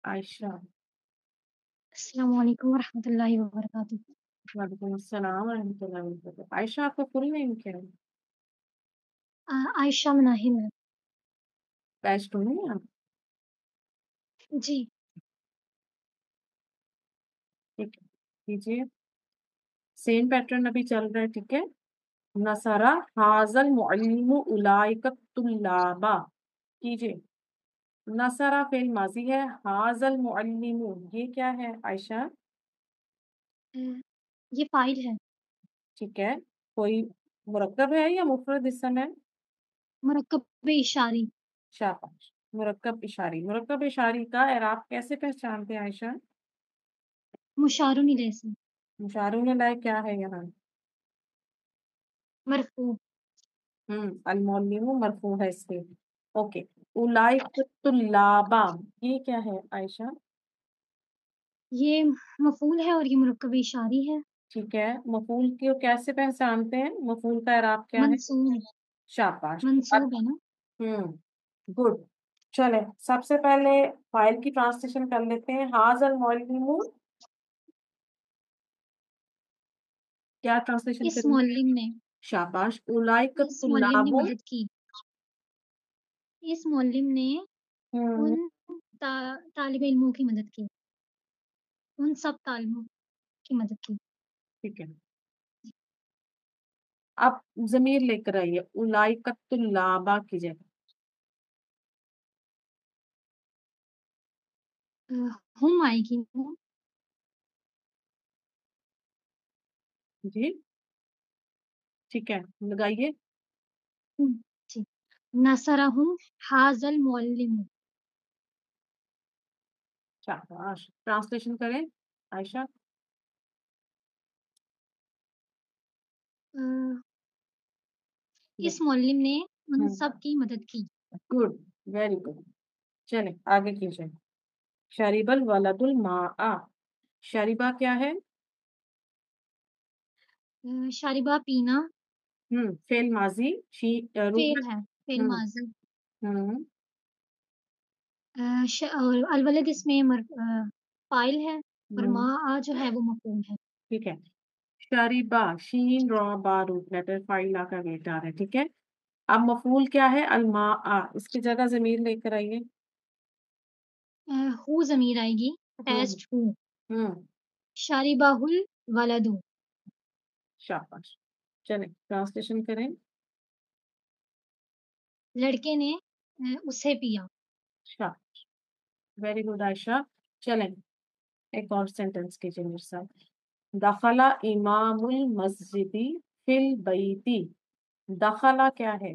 عائشہ. السلام علیکم ورحمۃ اللہ وبرکاتہ. وعلیکم السلام ورحمۃ اللہ وبرکاتہ. عائشہ آپ کا فل نیم کیا ہے؟ عائشہ مناہل ہے. بیچ تو نہیں آپ؟ جی ٹھیک ہے کیجیے. سیم پیٹرن ابھی چل رہا ہے. ٹھیک ہے. نصرہ حاضل المعلم اولئک الطلاب. کیجیے. نصرہ فعل ماضی ہے. حاضل المعلم یہ کیا ہے عائشہ؟ یہ فاعل ہے. ٹھیک ہے. کوئی مرکب ہے یا مفرد اسم ہے؟ مرکب اشاری. شاباش. مرکب اشاری. مرکب اشاری کا اعراب کیسے پہچانتے ہیں عائشہ؟ مشار الیہ سے. مشارون لائے کیا ہے یہاں؟ مرفوع. المعلم مرفوع ہے اس سے. اوکے. اولئک الطلابا یہ کیا ہے عائشہ؟ یہ مفعول ہے اور یہ مرکب اشاری ہے. ٹھیک ہے. مفعول کو کیسے پہچانتے ہیں؟ مفعول کا اعراب کیا ہے؟ منصوب. شاباش. منصوب ہے نا. گڈ. چلے سب سے پہلے فائل کی ٹرانسلیشن کر لیتے ہیں. ہاذ المعلم کیا ٹرانسلیشن اس کریں گے؟ معلم نے شاباش. اولئک اس معلم نے الطلاب. مدد کی. اس معلم نے ان طالب علموں کی مدد کی. ان سب طالبوں کی مدد کی. ٹھیک ہے. آپ ضمیر لے کر آئیے اولئک الطلاب کی جگہ. ہم آئے گی. جی ٹھیک ہے لگائیے. جی. نصرہم حاذ المعلم. شاباش. ٹرانسلیشن کریں عائشہ. اس معلم نے ان سب کی مدد کی. Good very good. چلیں آگے کیجیے. شریب الولد الماء. شریبہ کیا ہے؟ شاربہ پینا. فعل ماضی. فعل ہے. فعل ماضی. ہوں اور الولد اس میں فاعل ہے اور ما جو ہے وہ مفعول ہے. ٹھیک ہے. شریبہ شین را با روٹ لیٹر فائلہ کا ویٹ آ رہا ہے. ٹھیک ہے. اب مفعول کیا ہے؟ الماء. اس کی جگہ ضمیر لے کر آئیے. ہو ضمیر آئے گی. اٹیچڈ ہو. ہوں شاربہ الولد. شاباش. چلیں ٹرانسلیشن کریں. لڑکے نے اسے پیا. شاباش ویری گڈ عائشہ. چلیں ایک اور سینٹینس کیجیے میرے ساتھ. دخل امام المسجد فی البیت. دخلا کیا ہے؟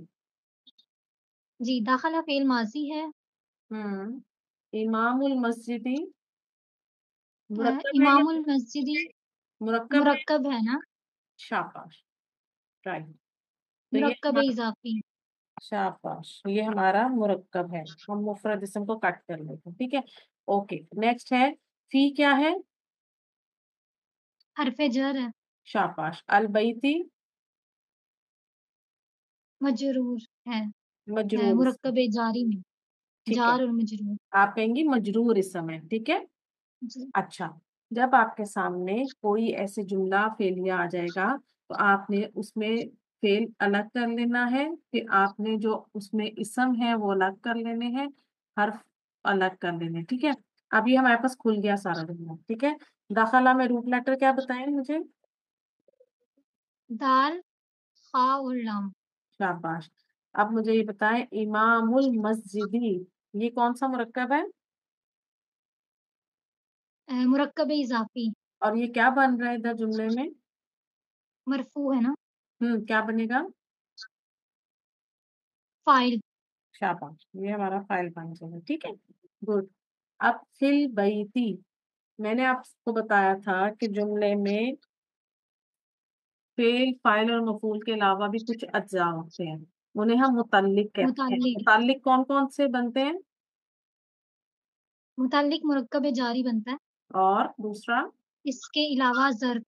جی داخلہ فعل ماضی ہے. امام المسجد مرکب ہے یا امام المسجد مرکب ہے؟ مرکب ہے نا. شاباش رائٹ. تو یہ مرکب اضافی. شاباش یہ ہمارا مرکب ہے. ہم مفرد اسم کو کٹ کر لیتے ہیں. ٹھیک ہے. اوکے نیکسٹ ہے فی. کیا ہے؟ حرف جر ہے. شاباش. البیتی مجرور ہے. مجرور اسم. مرکب جاری میں ٹھیک ہے. جار اور مجرور. آپ کہیں گی مجرور اسم ہے. ٹھیک ہے. جی. اچھا جب آپ کے سامنے کوئی ایسے جملہ فعلیہ آ جائے گا تو آپ نے اس میں فعل الگ کر لینا ہے. پھر آپ نے جو اس میں اسم ہے وہ الگ کر لینے ہیں. حرف الگ کر لینے. ٹھیک ہے. اب یہ ہمارے پاس کھل گیا سارا جملہ. ٹھیک ہے. داخلہ میں روٹ لیٹر کیا بتائیں مجھے؟ دال خا اور لام. شاباش. اب مجھے یہ بتائیں امام المسجدی یہ کون سا مرکب ہے؟ مرکب اضافی. اور یہ کیا بن رہا ہے ادھر جملے میں؟ مرفوع ہے نا. کیا بنے گا؟ فاعل. شاباش یہ ہمارا فائل بن جائے گا. ٹھیک ہے گڈ. اب فی البیتی میں نے آپ کو بتایا تھا کہ جملے میں فعل فاعل اور مفعول کے علاوہ بھی کچھ اجزاء ہوتے ہیں. انہیں ہم متعلق کہتے ہیں. متعلق. متعلق کون کون سے بنتے ہیں؟ متعلق مرکب جاری بنتا ہے. اور دوسرا اس کے علاوہ ظرف.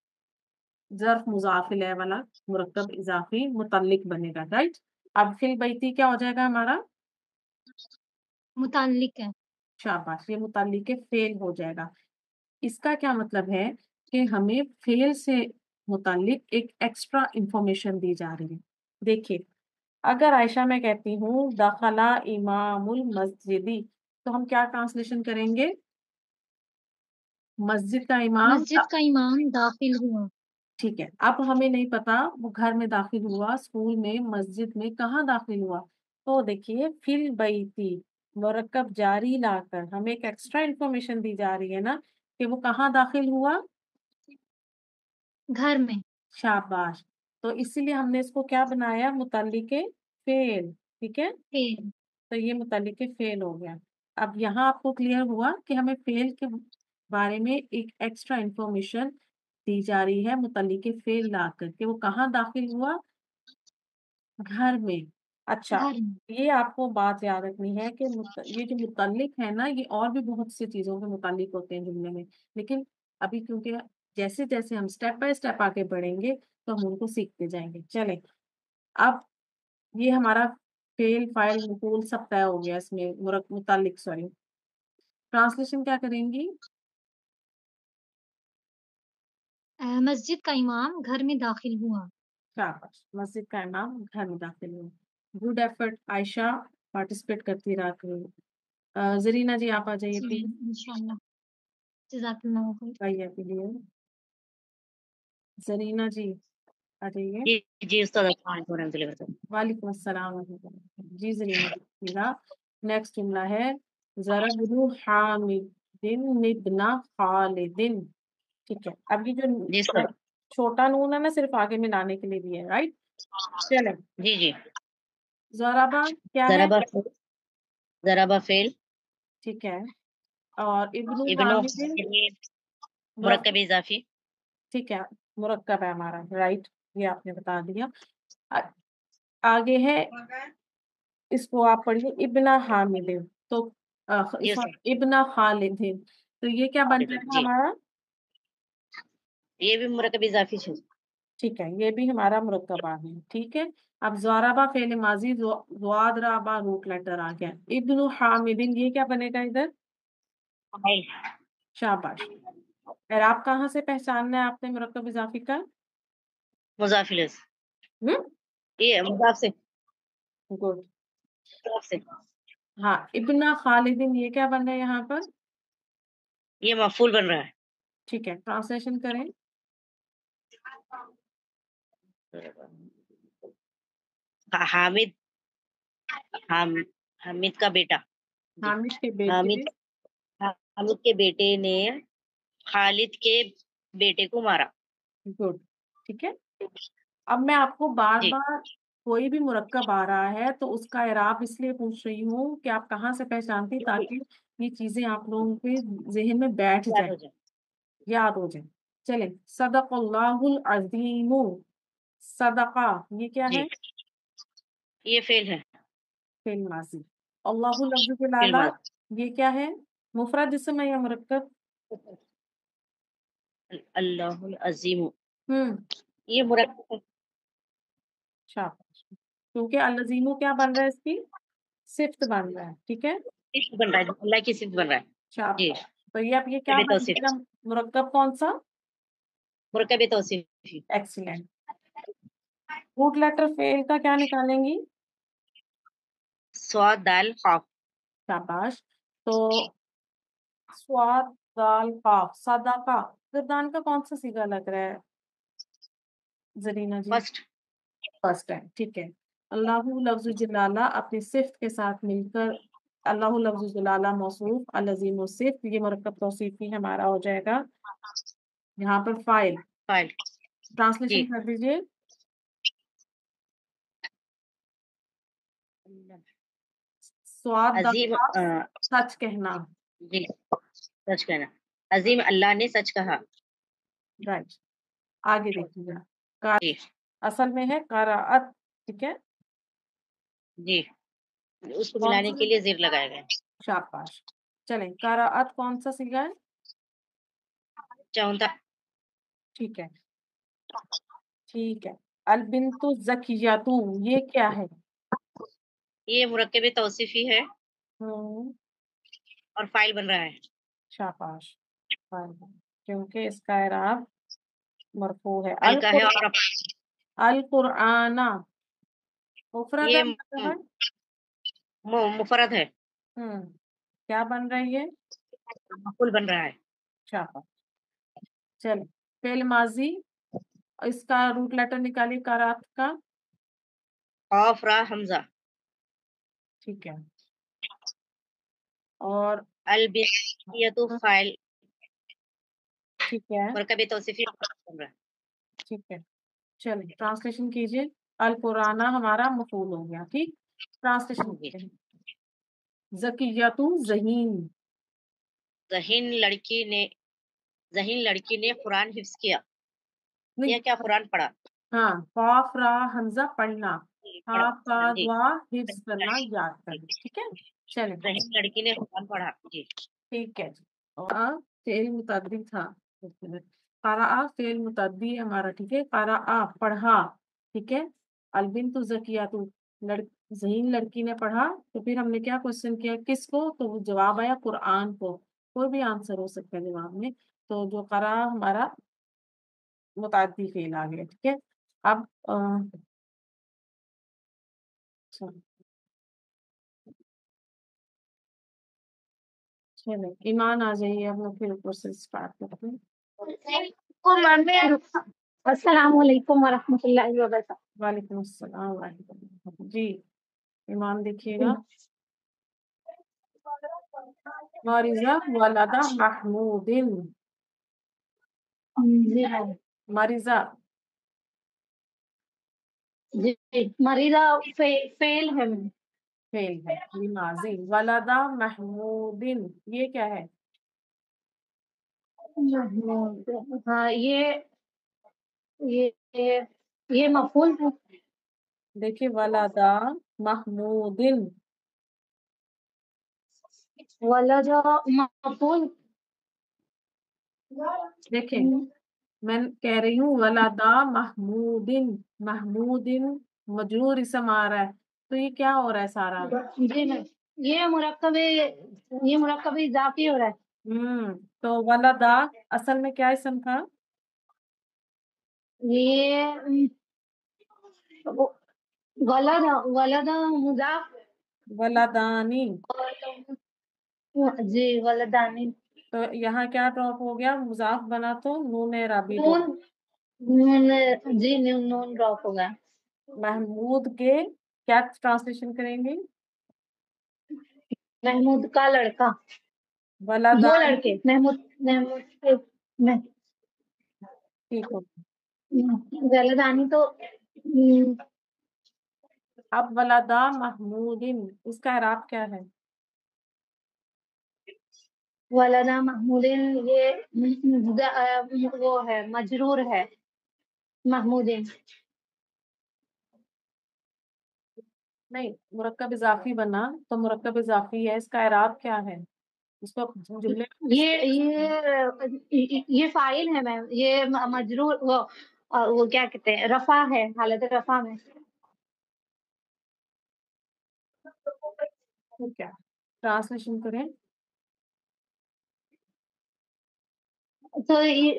ظرف مضاف الیہ والا مرکب اضافی متعلق بنے گا. رائٹ. اب فی البیتی کیا ہو جائے گا ہمارا؟ متعلق ہے. شاباش یہ متعلق فعل ہو جائے گا. اس کا کیا مطلب ہے کہ ہمیں فعل سے متعلق ایک ایکسٹرا انفارمیشن دی جا رہی ہے. دیکھیے اگر عائشہ میں کہتی ہوں دخلا امام المسجدی تو ہم کیا ٹرانسلیشن کریں گے؟ مسجد کا امام. مسجد کا امام داخل ہوا. ٹھیک ہے. اب ہمیں نہیں پتا وہ گھر میں داخل ہوا اسکول میں مسجد میں کہاں داخل ہوا. تو دیکھیے فی البیتی مرکب جاری لا کر ہمیں ایک ایکسٹرا انفارمیشن دی جا رہی ہے نا کہ وہ کہاں داخل ہوا؟ گھر میں. شاباش. تو اسی لیے ہم نے اس کو کیا بنایا؟ متعلق فعل. ٹھیک ہے. فعل. تو یہ متعلق فعل ہو گیا. اب یہاں آپ کو کلیئر ہوا کہ ہمیں فعل کے بارے میں ایک ایکسٹرا انفارمیشن دی جا رہی ہے متعلق فعل لا کر کہ وہ کہاں داخل ہوا؟ گھر میں. اچھا گھر میں. یہ آپ کو بات یاد رکھنی ہے کہ یہ جو متعلق ہے نا یہ اور بھی بہت سی چیزوں کے متعلق ہوتے ہیں جملے میں. لیکن ابھی کیونکہ جیسے جیسے ہم اسٹیپ بائی اسٹیپ آگے بڑھیں گے تو ہم ان کو سیکھتے جائیں گے. چلیں اب یہ ہمارا फेल फाइल मफूल सब तय हो गया इसमें, मुतालिक सॉरी। ट्रांसलेशन क्या करेंगी? मस्जिद का इमाम घर में दाखिल हुआ। शाबाश, मस्जिद का इमाम घर में दाखिल हुआ। गुड एफर्ट आयशा, पार्टिसिपेट करती रहा करो। जरीना जी आप आ जाइए जी प्लीज। इंशाल्लाह, जज़ाकल्लाह खैर। आइए आपके लिए जरीना जी आ जाइए। जी जी उस्ताद, अस्सलाम वालेकुम रहमतुल्लाहि वबरकातुहू। वालेकुम अस्सलाम जी जरीना जी। नेक्स्ट जुमला है ज़रबनु हामिदिन इब्ना खालिदिन। ठीक है, अब ये जी जो उस्ताद। छोटा नून है ना, सिर्फ आगे मिलाने के लिए भी है, राइट? चले, जी जी। ज़राबा क्या है? ज़राबा ज़राबा फेल, ठीक है, और इब्नु इब्नो हामिदिन मुरक्कब मुरक्कब, इजाफी। ठीक है, मुरक्कब है हमारा, राइट, ये आपने बता दिया। आ- आगे है, इसको आप पढ़िए इब्ना हामिदिन, तो जी इस उस्ताद। इब्ना खालिदिन, तो ये क्या बन जाएगा जी, हमारा? ये भी मुरक्कब इजाफी है। ठीक है, ये भी हमारा मुरक्कबा है, ठीक है। अब ज़राबा फेल माजी, ज़ुआद राबा रूट लेटर आ गया। इब्नु हामिदिन ये क्या बनेगा इधर? फाइल। शाबाश। और आप कहाँ से पहचानना है आपने मुरक्कब इजाफी का? मुजाफिल, हम्म, ये मुजाफ से, गुड। मुजाफ से। हाँ, इब्ना खालिदिन ये क्या बन रहा है यहाँ पर? ये मफूल बन रहा है। ठीक है, ट्रांसलेशन करें। हामिद, हामिद का बेटा। जी, हामिद के बेटे। हामिद हामिद के बेटे ने खालिद के बेटे को मारा। गुड, ठीक है। अब मैं आपको बार जी बार कोई भी मुरक्कब आ रहा है तो उसका इराब इसलिए पूछ रही हूँ कि आप कहाँ से पहचानती, ताकि ये चीजें आप लोगों के जहन में बैठ याद जाए, हो जाए। याद हो जाए। चलें, सदक़ल्लाहुल अज़ीमु। सदका ये क्या जी, है? ये फेल है। फेल माजी। अल्लाहु लफ्ज़ के फेल लाला माज। ये क्या है? मुफरद इसम है या मुरक्कब? अल्लाहुल अजीम, हम्म, ये मुरक्कब है। शाबाश। क्योंकि अल्लज़ीमु क्या बन रहा है, इसकी सिफ्त बन रहा है, ठीक है, सिर्फ बन रहा है, अल्लाह की सिर्फ बन रहा है। जी, शाबाश। तो ये अब ये क्या बन तौसीफ, जाएगा, मुरक्कब कौन सा? मुरक्कब तौसीफी। एक्सीलेंट। रूट लेटर फेल का क्या निकालेंगी? स्वाद दाल खाफ। शाबाश। तो स्वाद दाल काफ, सदाका, किरदान का कौन सा सीगा लग रहा है जरीना जी? फर्स्ट। फर्स्ट टाइम, ठीक है। अल्लाहु लफ्ज़ जलाला अपनी सिफ्त के साथ मिलकर, अल्लाहु लफ्ज़ जलाला मौसूफ, अल-अज़ीम सिफ्त, ये मुरक्कब तौसीफी हमारा हो जाएगा यहाँ पर फाइल। फाइल। जी, ट्रांसलेशन कर दीजिए। स्वाद दाल अजीम काफ, सच कहना, जी, सच कहना। अजीम अल्लाह ने सच कहा। राइट। आगे देखिएगा, जी असल में है कराअत, ठीक है। जी, उसको कौन मिलाने सा? के लिए जीर लगाया गया। शाबाश। चलें, कराअत कौन सा सीगा है? चौथा। ठीक है, ठीक है। अल बिन्तु ज़कियतु ये क्या है? ये मुरक्कब तौसीफी है हम्म, और फाइल बन रहा है। शाबाश। क्योंकि इसका इराब मरफू है। अल का है और अल कुरआना मुफरद ये है मुतहर? मुफरद है, हम्म, क्या बन रही है? मफूल बन रहा है। शाबाश। चलो, फेल माजी, इसका रूट लेटर निकालिए करात का। खौफ रा हमजा। ठीक है, और अल बिन, ये तो फाइल, ठीक है, मुरक्कब तौसीफी बन रहा है। ठीक है। चलिए ट्रांसलेशन कीजिए। अल कुराना हमारा मफूल हो गया, ठीक। ट्रांसलेशन जी, करते हैं। ज़कियतु ज़हीन, जहीन लड़की ने जहीन लड़की ने कुरान हिफ्ज किया। नहीं, यह क्या कुरान पढ़ा? हाँ, काफ रा हमजा पढ़ना, पढ़ा। हा का जी, दुआ हिफ्ज करना, याद करना, ठीक है। चलिए, जहीन लड़की ने कुरान पढ़ा। जी ठीक है जी। और फेल मुतद्दी था, क़राअ फेल मुतद्दी हमारा, ठीक है। क़राअ पढ़ा, ठीक है। अल बिन्तु ज़कियतु ذہین لڑکی نے پڑھا، تو پھر ہم نے کیا کوشچن کیا کس کو، تو وہ جواب آیا قرآن کو، کوئی بھی آنسر ہو سکتا ہے جواب میں، تو جو قرا ہمارا متعدی فعل آ گیا، ٹھیک ہے۔ اب چلے ایمان آ جائیے، اب پھر اوپر سے اسٹارٹ کرتے ہیں۔ السلام علیکم ورحمۃ اللہ وبرکاتہ۔ وعلیکم السلام ورحمۃ اللہ۔ جی ایمان دیکھیے گا، مارزہ ولدہ محمود، جی مارزہ جی مریضہ فیل ہے میں فعل ہے، یہ ماضی، ولدہ محمود یہ کیا ہے؟ ہاں یہ مفعول ہے۔ دیکھیے ولدہ محمود، ولد مفعول، دیکھیں میں کہہ رہی ہوں ولدہ محمود، محمود مجرور اسم آ رہا ہے، تو یہ کیا ہو رہا ہے سارا؟ جی میں یہ مرکب اضافی ہو رہا ہے۔ تو ولدہ اصل میں کیا اسم تھا؟ یہ ولد مضاف، ولدانی، جی ولدانی، تو یہاں کیا ڈراپ ہو گیا؟ مضاف بنا تو نون اعرابی نون ڈراپ۔ جی نون ڈراپ ہو گیا۔ محمود کے کیا ٹرانسلیشن کریں گے؟ محمود کا لڑکا، دو ولدانی، لڑکے، محمود ٹھیک ہو۔ ولدانی تو اب ولدہ محمود اس کا اعراب کیا ہے؟ ولدا محمود یہ وہ ہے، مجرور ہے محمود۔ نہیں، مرکب اضافی بنا تو مرکب اضافی ہے، اس کا اعراب کیا ہے؟ اس کو جملے یہ فاعل ہے میم، یہ مجرور وہ کیا کہتے ہیں، رفع ہے، حالت رفع میں۔ کیا ٹرانسلیشن کریں؟ تو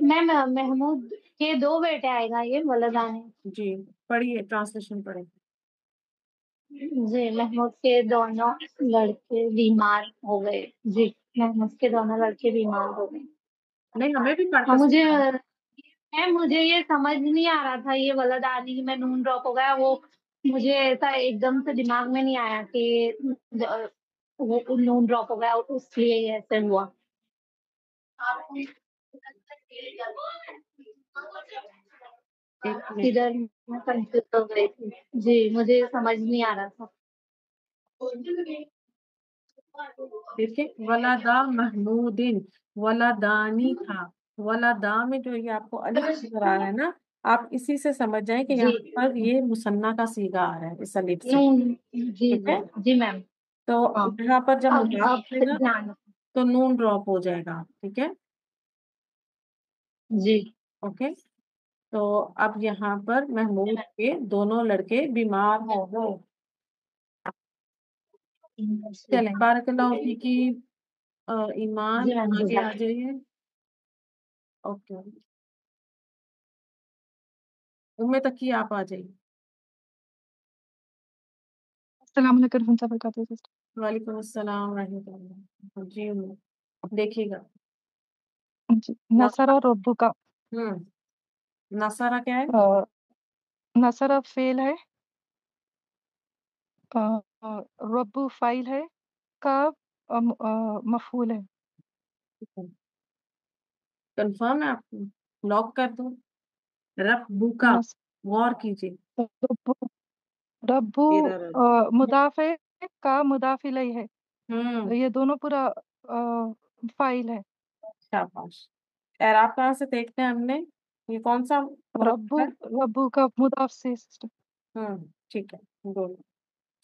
میم محمود کے دو بیٹے آئے گا، یہ ولدانی۔ جی پڑھیے، ٹرانسلیشن پڑھیں۔ جی محمود کے دونوں لڑکے بیمار ہو گئے، جی محمود کے دونوں لڑکے بیمار ہو گئے۔ نہیں ہمیں بھی پڑھ اور کر مجھے یہ سمجھ نہیں آ رہا تھا، یہ ولدانی میں نون ڈراپ ہو گیا، وہ مجھے ایسا ایک دم سے دماغ میں نہیں آیا کہ وہ نون ڈراپ ہو گیا، اس لیے یہ ایسے ہوا۔ ایک منٹ، ادھر میں کنفیوز ہو گئی تھی، جی مجھے سمجھ نہیں آ رہا تھا۔ دیکھیں ولدہ محمود، ولدانی تھا، ولدا میں جو یہ آپ کو الف نظر آ رہا ہے نا، آپ اسی سے سمجھ جائیں کہ جی یہاں پر یہ مثنیٰ کا صیغہ آ رہا ہے اس الف سے، نون، جی ٹھیک جی ہے۔ جی میم، تو ہاں یہاں پر جب مضاف اب آئے گا دھیان، تو نون ڈراپ ہو جائے گا، ٹھیک ہے، جی اوکے۔ تو اب یہاں پر محمود کے دونوں لڑکے بیمار ہو گئے۔ چلیں بارک اللہ فیکی، ایمان جی میم، آگے آ جائیے، اوکے، تک آپ آ جائیے۔ السلام علیکم ورحمۃ اللہ وبرکاتہ۔ وعلیکم السلام ورحمۃ اللہ۔ جی دیکھیے گا، جی نصر ربو کا، نصارہ کیا ہے؟ نصر فعل ہے، ربو فاعل ہے، کا مفعول ہے۔ کنفرم ہے، آپ لاک کر دوں؟ رب کا غور کیجیے، ربو مضاف ہے، کا مضاف الیہ ہے، یہ دونوں پورا فاعل ہے۔ شاباش، اعراب کہاں سے دیکھتے ہیں ہم نے؟ یہ کون سا مرکب ہے؟ ربو کا مضاف سے سسٹم۔ ٹھیک ہے، گول،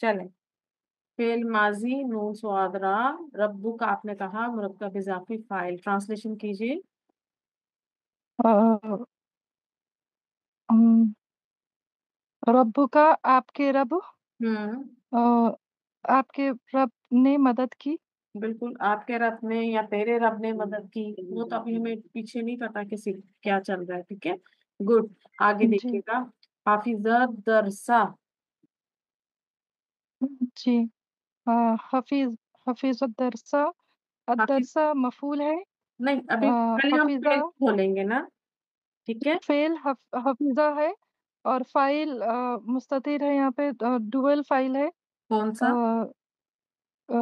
چلیں فعل ماضی نون سواد را، ربو کا آپ نے کہا مرکب اضافی فاعل، ٹرانسلیشن کیجیے۔ ربو کا آپ کے رب، آپ کے رب نے مدد کی. بالکل، آپ کے رب نے یا تیرے رب نے مدد کی، وہ تو ابھی ہمیں پیچھے نہیں پتا کسی کیا چل رہا ہے. ٹھیک ہے، گڈ. آگے جی دیکھیے گا. حافظت درسا. جی. حفیظ الدرسہ. حافظ الدرسہ مفعول ہے. نہیں، ابھی پہلے ہم حفیظہ فعل کھولیں گے نا. ٹھیک ہے. فعل حفیظہ ہے اور فاعل مستتر ہے یہاں پہ. ڈوئل فاعل ہے. کون سا؟ آ،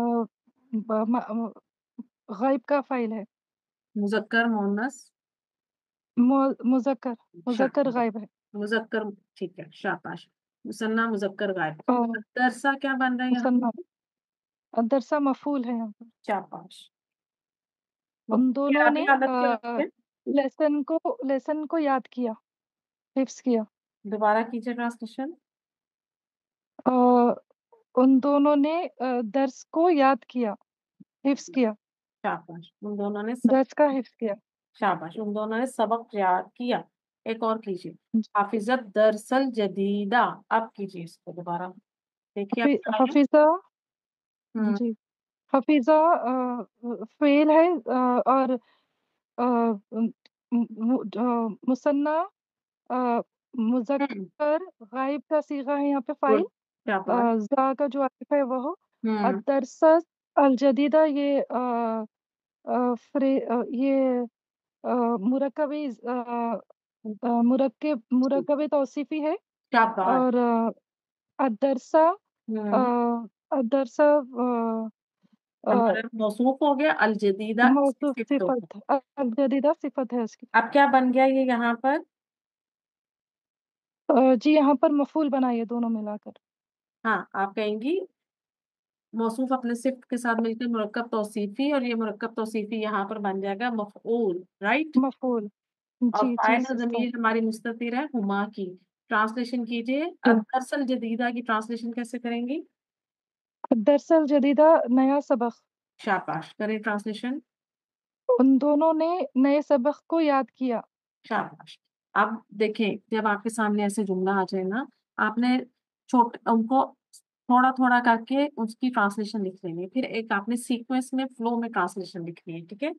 غائب کا فاعل ہے. مذکر مؤنث؟ مذکر شاباش. غائب ہے. مذکر. ٹھیک ہے، شاباش. مثنیٰ مذکر غائب. اور درسا کیا بن رہا ہے یہاں؟ مسنہ. الدرسہ مفعول ہے یہاں پر. شاباش. ان مفعول کے دونوں آگے نے حالت کیا لگتی ہے؟ لیسن کو یاد کیا، حفظ کیا. دوبارہ کیجیے ٹرانسلیشن. آ، ان دونوں نے درس کو یاد کیا، حفظ کیا. شاباش. ان دونوں نے درس کا حفظ کیا. شاباش. ان دونوں نے سبق یاد کیا. ایک اور کیجیے. حافظت درسل جدیدہ. اب کیجیے اس کو دوبارہ. دیکھیے آپ. حفیظہ. ہوں. جی. حفیظہ فعل ہے اور مثنیٰ مذکر غائب کا صیغہ ہے یہاں پہ فاعل. گڈ. شاباش. زا کا جو عاطف ہے وہ ہو. ہوں. الدرس الجدیدہ یہ مرکب مرکب توصیفی ہے. شاباش. اور الدرسہ ہوں. الدرسہ ہمارا موصوف ہو گیا. الجدیدہ اس کی موصوف صفت ہو گئی. صفت. الجدیدہ صفت ہے اس کی. اب کیا بن گیا یہ یہاں پر؟ جی یہاں پر مفعول بنائیے دونوں ملا کر. ہاں، آپ کہیں گی موصوف اپنے صفت کے ساتھ مل کر مرکب توصیفی، اور یہ مرکب توصیفی یہاں پر بن جائے گا مفعول. رائٹ. مفعول. اور جی جی فاعل اور سسٹر. ضمیر ہماری مستتر ہے ہما کی. ٹرانسلیشن کیجیے. الدرس الجدیدہ کی ٹرانسلیشن کیسے کریں گی؟ الدرس الجدیدہ نیا سبق. شاباش. کریں ٹرانسلیشن. ان دونوں نے نئے سبق کو یاد کیا. شاباش. اب دیکھیں، جب آپ کے سامنے ایسے جملہ آ جائے نا، آپ نے ان کو تھوڑا تھوڑا کر کے اس کی ٹرانسلیشن لکھ لیں گے. پھر ایک آپ نے سیکوینس میں فلو میں ٹرانسلیشن لکھنی ہے. ٹھیک ہے.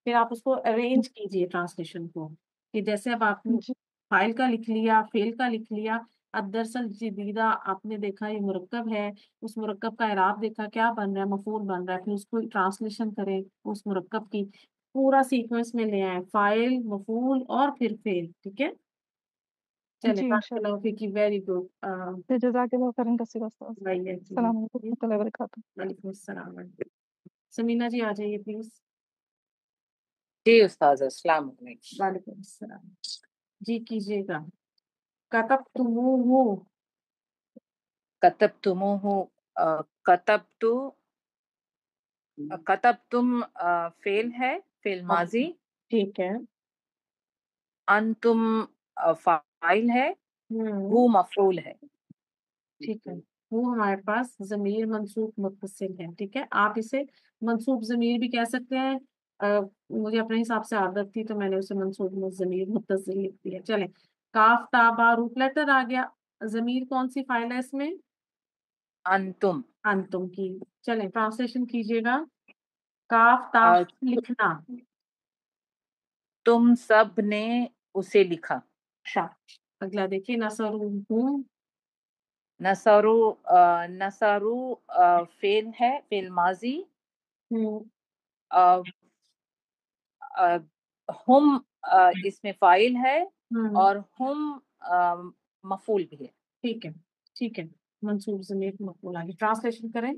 پھر آپ اس کو ارینج کیجیے ٹرانسلیشن کو، کہ جیسے اب آپ نے جی فائل کا لکھ لیا، فیل کا لکھ لیا. الدرس الجدیدہ آپ نے دیکھا یہ مرکب ہے، اس مرکب کا اعراب دیکھا کیا بن رہا ہے، مفعول بن رہا ہے. پھر اس کو ٹرانسلیشن کریں اس مرکب کی، پورا سیکوینس میں لے آئیں، فائل، مفعول اور پھر فیل. ٹھیک ہے. چلے. جی بارک انشاءاللہ. اللہ فیکی. Very good. جزاک اللہ خیرن کثیر استاذ. السلام علیکم ورحمۃ اللہ وبرکاتہ. وعلیکم السلام. سمینا جی آ جائیے پلیز. جی استاذ، السلام علیکم. وعلیکم السلام. جی کیجیے گا. کتبتموہ. کتبتموہ. کتبتم فعل ہے، فعل ماضی. ٹھیک ہے. انتم فاعل ہے. ہو مفعول ہے. ٹھیک ہے. وہ ہمارے پاس ضمیر منصوب متصل ہے. ٹھیک ہے. آپ اسے منصوب ضمیر بھی کہہ سکتے ہیں. مجھے اپنے حساب سے عادت تھی تو میں نے اسے منصوب ضمیر متصل لکھ دیا. چلیں. کاف تا با روٹ لیٹر آ گیا. ضمیر کون سی فائل ہے اس میں؟ انتم. انتم کی. چلیں ٹرانسلیشن کیجیے گا. کاف تا لکھنا. تم سب نے اسے لکھا. اگلا دیکھیے. نصرہم. نصرو فعل ہے، فعل ماضی. ہم اس میں فاعل ہے اور ہم مفعول بھی ہے. ٹھیک ہے. ٹھیک ہے. منصوب ضمیر مفعول آگے. ٹرانسلیشن کریں.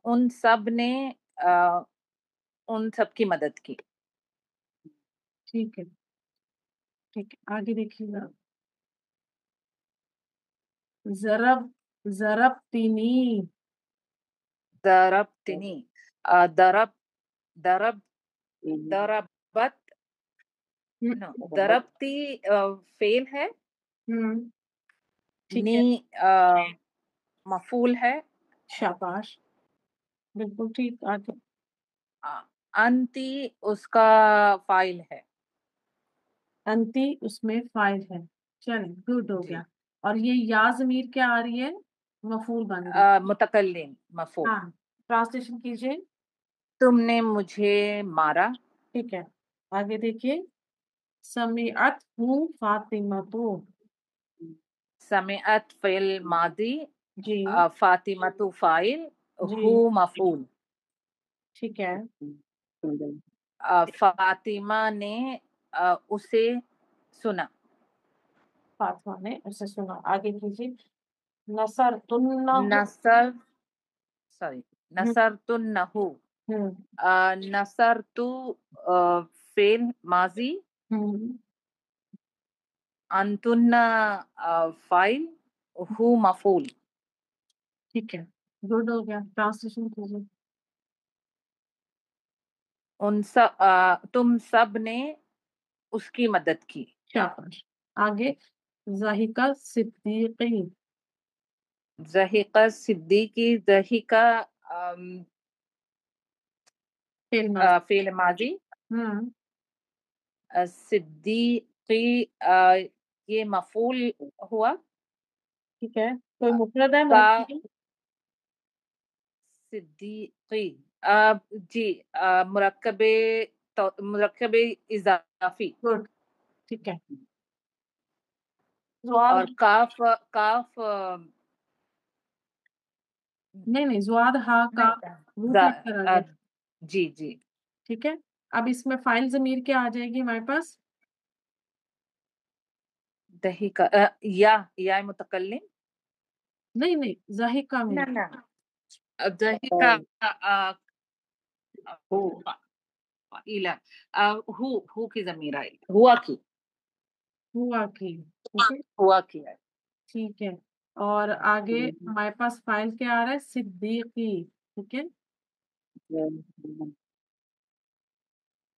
ان سب نے ان سب کی مدد کی. ٹھیک ہے. ٹھیک ہے. آگے دیکھیے گا. ضربتنی. ضربتنی. ضربت. ضربتی فعل ہے. نی مفعول ہے. شاباش. بالکل ٹھیک. آگے. انتی اس کا فاعل ہے. انتی اس میں فاعل ہے. چلیں گڈ ہو گیا. اور یہ یا ضمیر کیا آ رہی ہے؟ मफूल बन गया। मुतकल्लिम मफूल। हाँ, ट्रांसलेशन कीजिए। तुमने मुझे मारा। ठीक है, आगे देखिए। समीअत हूँ फातिमा तो। समिअत फ़िल मादी, जी फातिमतु फ़ाइल, जी, हु मफ़ूल। ठीक है। फातिमा ने उसे सुना। फातिमा ने उसे सुना। आगे कीजिए। नसर तुन्ना। नसर सॉरी नसरतुन्नहु। हम्म नसरतु फ़िल माज़ी, हम्म, अंतुन्ना फ़ाइल, हु मफ़ूल। ठीक है, गुड हो गया। ट्रांसलेशन कीजिए। तुम सब ने उसकी मदद की। शाबाश। आगे। ज़ाहिका सिद्दीकी। ज़हीक़ा सिद्दीकी, ज़हीक़ा फिल्म। फ़िल माज़ी, हम्म, सिद्दीकी ये मफ़ूल हुआ। ठीक है। कोई मुफरद है का मुरक्कब? सिद्दीकी जी मुरक्कबे मुरक्कबे इज़ाफ़ी। गुड, ठीक है। ज़ुआद। और काफ काफ नहीं नहीं, ज़ुआद हा का नहीं रूट लेकर आ गया। जी जी। ठीक है। अब इसमें फाइल ज़मीर क्या आ जाएगी हमारे पास? दही का या मुतकल्लिम। नहीं नहीं, ज़ाहिका में। ना ना दही का हो इला हु की ज़मीर आई, हुआ की हुआ की। ठीक है, हुआ की है। ठीक है। और आगे हमारे पास फाइल क्या आ रहा है? सिद्दीकी। ठीक है,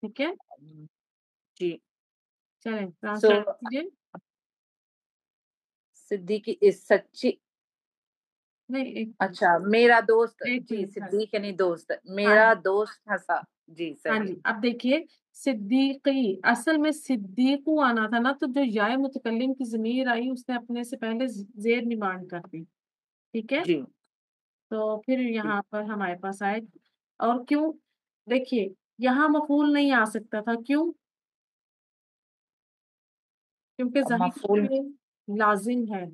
ठीक है। जी। चलें, सो ट्रांसलेट कीजिए। सिद्दीकी इस सच्ची। नहीं, एक अच्छा मेरा दोस्त एक जी, मिनट। सिद्दीक यानी दोस्त, हाँ मेरा दोस्त हंसा। जी हाँ सही। जी, अब देखिए। सिद्दीकी असल में सिद्दीकू आना था ना, तो जो याय मुतकल्लिम की ज़मीर आई उसने अपने से पहले जेर निमांड कर दी। ठीक है, जी तो फिर यहाँ पर हमारे पास आए। और क्यों? देखिए, यहाँ मफूल नहीं आ सकता था। क्यों? क्योंकि ज़हीर मफूल। पे लाजिम है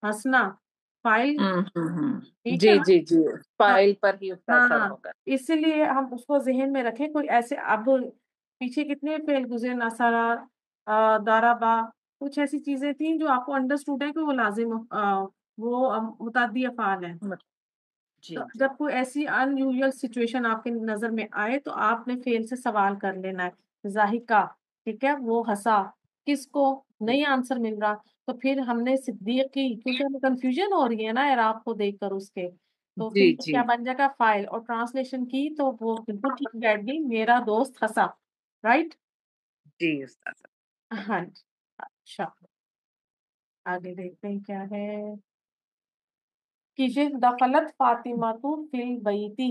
हंसना। फाइल। ठीक है जी ना? जी जी, हाँ फाइल पर ही उसका असर हाँ, होगा। इसीलिए हम उसको जहन में रखें। कोई ऐसे अब पीछे कितने फेल गुजरे, नसारा, दाराबा, कुछ ऐसी चीजें थी जो आपको अंडरस्टूड है कि वो लाजिम वो मुतअद्दी अफ़ाल है। जी तो जी जब कोई ऐसी अनयूजुअल सिचुएशन आपके नजर में आए तो आपने फेल से सवाल कर लेना है। जाहिका, ठीक है, वो हंसा। किसको? नहीं आंसर मिल रहा। तो फिर हमने सिद्दीकी, क्योंकि हमें कंफ्यूजन हो रही है ना एराब को देखकर उसके, तो फिर जी ये जी क्या बन जाएगा? फाइल। और ट्रांसलेशन की तो वो बिल्कुल ठीक बैठ गई, मेरा दोस्त हंसा। राइट। जी उस्ताद। हाँ जी। अच्छा, आगे देखते हैं क्या है। कीजिए। दखलत फातिमा तू फिल बैती।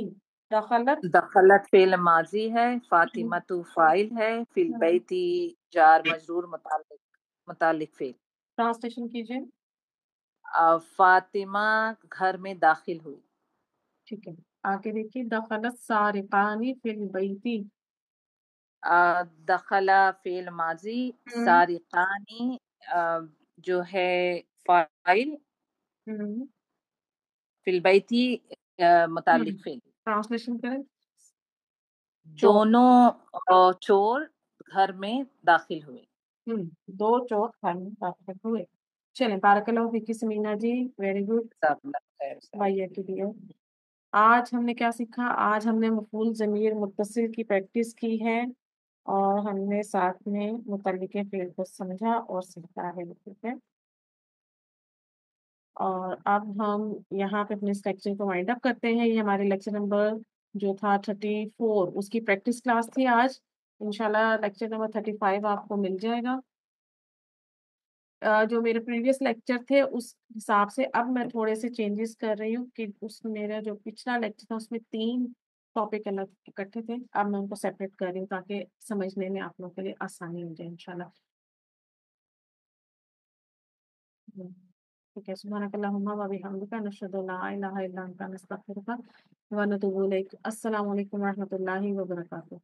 दखलत। दखलत फेल माजी है, फातिमा तू फाइल है, फिल बैती जार मजरूर मुतालिक मुतालिक फेल। ट्रांसलेशन कीजिए। फातिमा घर में दाखिल हुई। ठीक है, आगे देखिए। दखलत सारिकानी फिल बैती। दखला फेल माजी, हम्म सारिकानी जो है फाइल, हम्म फिल बैती मुतालिक फेल। ट्रांसलेशन करें। चोर। दोनों चोर घर में दाखिल हुए। दो चोर खाने दाखिल हुए। चलें, बारकल्लाहु फीकी समीना जी, वेरी गुड। सब लगता है सब। भैया के लिए आज हमने क्या सीखा? आज हमने मफूल ज़मीर मुत्तसिल की प्रैक्टिस की है, और हमने साथ में मुतल्लिक़े फ़िल को समझा और सीखा है। ठीक है, और अब हम यहाँ पे अपने इस लेक्चर को वाइंड अप करते हैं। ये हमारे लेक्चर नंबर जो था 34, उसकी प्रैक्टिस क्लास थी आज। इंशाल्लाह लेक्चर नंबर 35 आपको मिल जाएगा। जो मेरे प्रीवियस लेक्चर थे उस हिसाब से अब मैं थोड़े से चेंजेस कर रही हूँ कि उस मेरा जो पिछला लेक्चर था उसमें 3 टॉपिक अलग इकट्ठे थे। अब मैं उनको सेपरेट कर रही हूँ ताकि समझने में आप लोगों के लिए आसानी हो जाए इंशाल्लाह। ٹھیک ہے، سبحانک اللہم و بحمدک نشہد ان لا الہ الا انت نستغفرک و نتوب الیک۔ السلام علیکم و رحمۃ اللہ وبرکاتہ۔